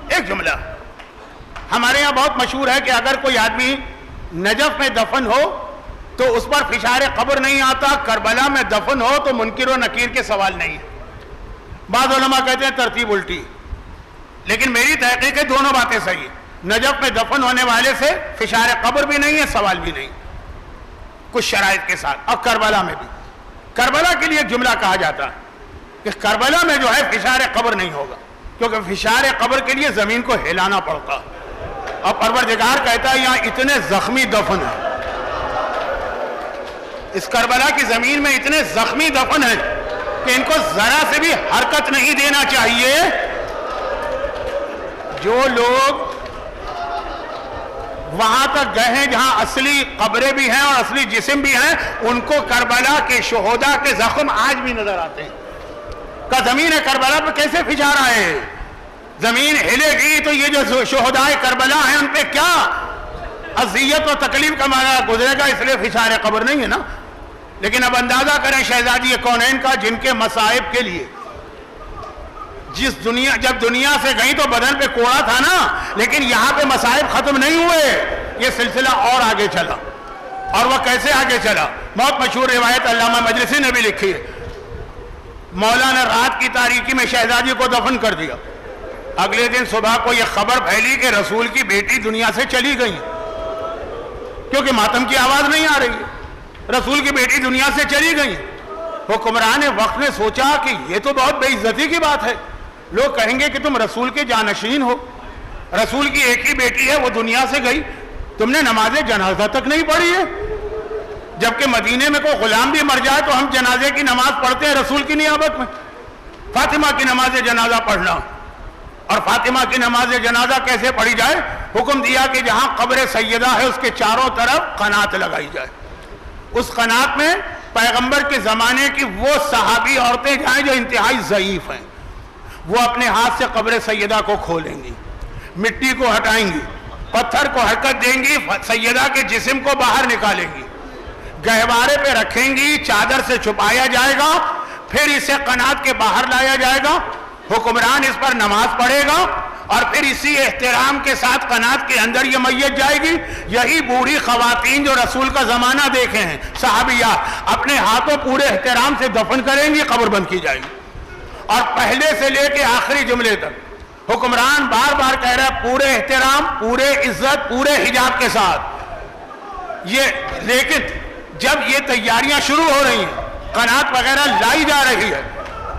ایک جملہ ہمارے یہاں بہت مشہور ہے کہ اگر کوئی آدمی نجف میں دفن ہو تو اس پر فشار قبر نہیں آتا، کربلا میں دفن ہو تو منکر و نکیر کے سوال نہیں ہے۔ بعض علماء کہتے ہیں ترتیب الٹی، لیکن میری تحقیق ہے دونوں باتیں صحیح ہیں۔ نجف میں دفن ہونے والے سے فشار قبر بھی نہیں ہے، سوال بھی نہیں، کچھ شرائط کے ساتھ۔ اور کربلا میں بھی، کربلا کے لیے ایک جملہ کہا جاتا ہے کہ کربلا میں جو ہے فشار قبر نہیں ہوگا، کیونکہ فشار قبر کے لیے زمین کو ہلانا پڑتا ہے، اور پروردگار کہتا ہے یہاں اتنے زخمی دفن ہیں، اس کربلا کی زمین میں اتنے زخمی دفن ہیں کہ ان کو ذرا سے بھی حرکت نہیں دینا چاہیے۔ جو لوگ وہاں تک گئے ہیں جہاں اصلی قبریں بھی ہیں اور اصلی جسم بھی ہیں، ان کو کربلا کے شہداء کے زخم آج بھی نظر آتے ہیں۔ کہ زمین کربلا پہ کیسے فشار آئے؟ زمین ہلے گی تو یہ جو شہداء کربلا ہیں ان پہ کیا اذیت و تکلیف کا معنی گزرے گا، اس لیے فشار قبر نہیں ہے نا۔ لیکن اب اندازہ کریں شہزادی کونین کا، جن کے مصائب کے لیے جب دنیا سے گئی تو بدن پہ کوڑا تھا نا، لیکن یہاں پہ مصائب ختم نہیں ہوئے، یہ سلسلہ اور آگے چلا۔ اور وہ کیسے آگے چلا؟ بہت مشہور روایت علامہ مجلسی نے بھی لکھی ہے۔ مولا نے رات کی تاریکی میں شہزادی کو دفن کر دیا، اگلے دن صبح کو یہ خبر پھیلی کہ رسول کی بیٹی دنیا سے چلی گئی، کیونکہ ماتم کی آواز نہیں آ رہی ہے، رسول کی بیٹی دنیا سے چلی گئی۔ حکمران وقت نے سوچا کہ یہ تو بہت بے عزتی کی بات ہے، لوگ کہیں گے کہ تم رسول کے جانشین ہو، رسول کی ایک ہی بیٹی ہے وہ دنیا سے گئی، تم نے نماز جنازہ تک نہیں پڑھی ہے، جبکہ مدینے میں کوئی غلام بھی مر جائے تو ہم جنازے کی نماز پڑھتے ہیں رسول کی نیابت میں۔ فاطمہ کی نماز جنازہ پڑھنا، اور فاطمہ کی نماز جنازہ کیسے پڑھی جائے؟ حکم دیا کہ جہاں قبر سیدہ ہے اس کے چاروں طرف قنات لگائی جائے، اس قنات میں پیغمبر کے زمانے کی وہ صحابی عورتیں جائیں جو انتہائی ضعیف ہیں، وہ اپنے ہاتھ سے قبر سیدہ کو کھولیں گی، مٹی کو ہٹائیں گی، پتھر کو حرکت دیں گی، سیدہ کے جسم کو باہر نکالیں گی، گہوارے پہ رکھیں گی، چادر سے چھپایا جائے گا، پھر اسے قنات کے باہر لایا جائے گا، حکمران اس پر نماز پڑھے گا، اور پھر اسی احترام کے ساتھ قنات کے اندر یہ میت جائے گی۔ یہی بوڑھی خواتین جو رسول کا زمانہ دیکھے ہیں صحابیات، اپنے ہاتھوں پورے احترام سے دفن کریں گی، قبر بند کی جائے گی، اور پہلے سے لے کے آخری جملے تک حکمران بار بار کہہ رہا ہے پورے احترام، پورے عزت، پورے حجاب کے ساتھ یہ۔ لیکن جب یہ تیاریاں شروع ہو رہی ہیں، قنات وغیرہ لائی جا رہی ہے،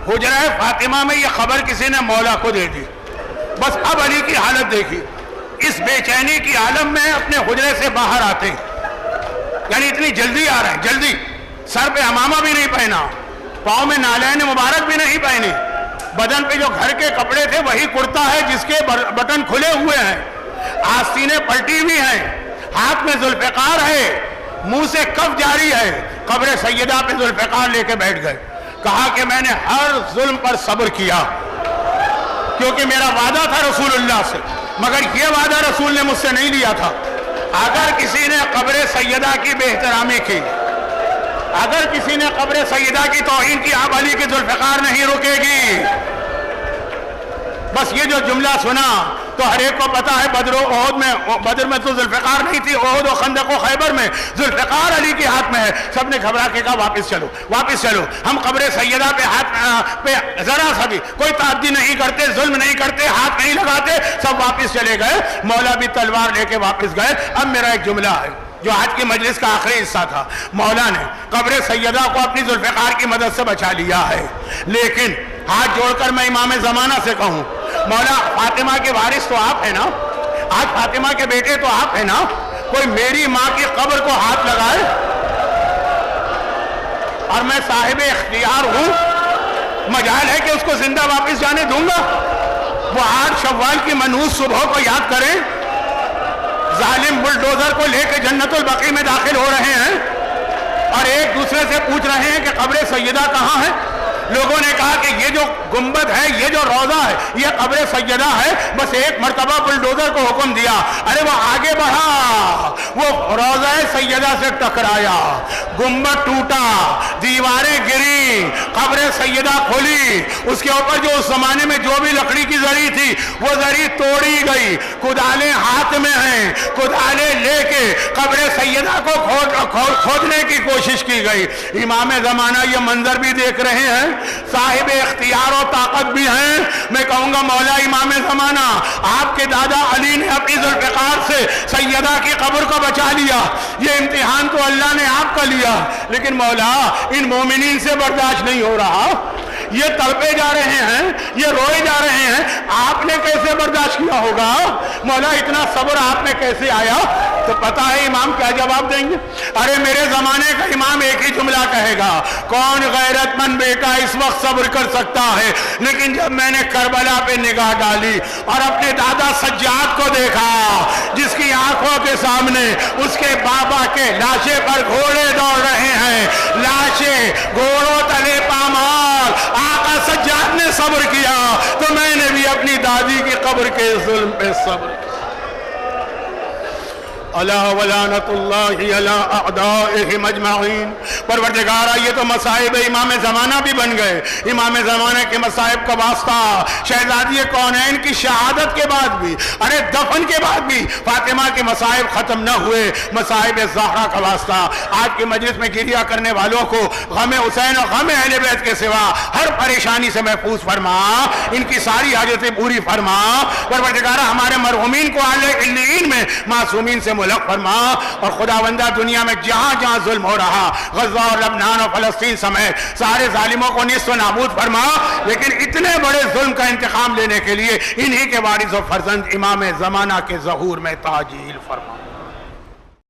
حجرہ فاطمہ میں یہ خبر کسی نے مولا کو دے دی، بس اب علی کی حالت دیکھی، اس بے چینی کی عالم میں اپنے حجرے سے باہر آتے ہیں، یعنی اتنی جلدی آ رہے ہیں، جلدی، سر پہ عمامہ بھی نہیں پہنا، پاؤں میں نالین مبارک بھی نہیں پہنے، بدن پہ جو گھر کے کپڑے تھے وہی کرتا ہے جس کے بٹن کھلے ہوئے ہیں، آستینیں پلٹی ہوئی ہیں، ہاتھ میں ذوالفقار ہے، منہ سے کف جاری ہے، قبر سیدہ پہ ذوالفقار لے کے بیٹھ گئے، کہا کہ میں نے ہر ظلم پر صبر کیا کیونکہ میرا وعدہ تھا رسول اللہ سے، مگر یہ وعدہ رسول نے مجھ سے نہیں لیا تھا۔ اگر کسی نے قبر سیدہ کی بے احترامی کی، اگر کسی نے قبر سیدہ کی توہین کی، آپ علی کی ذوالفقار نہیں رکے گی۔ بس یہ جو جملہ سنا تو ہر ایک کو پتا ہے بدر میں تو ذوالفقار نہیں تھی، احد و خندق و خیبر میں ذوالفقار علی کے ہاتھ میں ہے. سب نے گھبرا کے کہا واپس چلو واپس چلو، ہم قبر سیدہ پہ ہاتھ پہ ذرا سا بھی کوئی تعدی نہیں کرتے، ظلم نہیں کرتے، ہاتھ نہیں لگاتے. سب واپس چلے گئے. مولا بھی تلوار لے کے واپس گئے. اب میرا ایک جملہ ہے جو آج کی مجلس کا آخری حصہ تھا. مولا نے قبر سیدہ کو اپنی ذوالفقار کی مدد سے بچا لیا ہے، لیکن ہاتھ جوڑ کر میں امام زمانہ سے کہوں، مولا فاطمہ کے وارث تو آپ ہیں نا، آج فاطمہ کے بیٹے تو آپ ہیں نا، کوئی میری ماں کی قبر کو ہاتھ لگائے اور میں صاحب اختیار ہوں، مجال ہے کہ اس کو زندہ واپس جانے دوں گا. وہ 8 شوال کی منحوس صبح کو یاد کریں، ظالم بلڈوزر کو لے کے جنت البقیع میں داخل ہو رہے ہیں اور ایک دوسرے سے پوچھ رہے ہیں کہ قبر سیدہ کہاں ہے. لوگوں نے کہا کہ یہ جو گنبد ہے، یہ جو روضہ ہے، یہ قبر سیدہ ہے. بس ایک مرتبہ بلڈوزر کو حکم دیا، ارے وہ آگے بڑھا، وہ روضہ سیدہ سے ٹکرایا، گنبد ٹوٹا، دیواریں گری، قبر سیدہ کھلی، اس کے اوپر جو اس زمانے میں جو بھی لکڑی کی زری تھی وہ زری توڑی گئی. کدالیں ہاتھ میں ہیں، کدالیں لے کے قبر سیدہ کو کھودنے کی کوشش کی گئی. امام زمانہ یہ منظر بھی دیکھ رہے ہیں، صاحب اختیار و طاقت بھی ہیں. میں کہوں گا مولا امام زمانہ، آپ کے دادا علی نے اپنی ذوالفقار سے سیدہ کی قبر کو بچا لیا. یہ امتحان تو اللہ نے آپ کا لیا، لیکن مولا ان مومنین سے برداشت نہیں ہو رہا. یہ تڑپے جا رہے ہیں، یہ روئے جا رہے ہیں، آپ نے کیسے برداشت کیا ہوگا؟ مولا اتنا صبر آپ میں کیسے آیا؟ تو پتا ہے امام کیا جواب دیں گے؟ ارے میرے زمانے کا امام ایک ہی جملہ کہے گا، کون غیرت مند بیٹا اس وقت صبر کر سکتا ہے؟ لیکن جب میں نے کربلا پہ نگاہ ڈالی اور اپنے دادا سجاد کو دیکھا جس کی آنکھوں کے سامنے اس کے بابا کے لاشے پر گھوڑے دوڑ رہے ہیں، لاشیں گھوڑوں تلے پامال، آقا سجاد نے صبر کیا تو میں نے بھی اپنی دادی کی قبر کے ظلم پہ صبر کیا. الا ولعنت اللہ علی اعدائہم اجمعین. پروردگارا یہ تو مصائب امام زمانہ بھی بن گئے. امام زمانہ کے مصائب کا واسطہ شہزادی کونین کی شہادت کے بعد بھی، ارے دفن کے بعد بھی فاطمہ کے مصائب ختم نہ ہوئے. مصائب زہرا کا واسطہ آج کی مجلس میں گریہ کرنے والوں کو غم حسین اور غم اہل بیت کے سوا ہر پریشانی سے محفوظ فرما، ان کی ساری حاجتیں پوری فرما. پروردگارا ہمارے مرحومین کو اعلی علیین میں معصومین سے ملک فرما، اور خداوندہ دنیا میں جہاں جہاں ظلم ہو رہا، غزہ اور لبنان اور فلسطین سمیت سارے ظالموں کو نصف و نابود فرما. لیکن اتنے بڑے ظلم کا انتقام لینے کے لیے انہی کے وارث و فرزند امام زمانہ کے ظہور میں تعجیل فرما.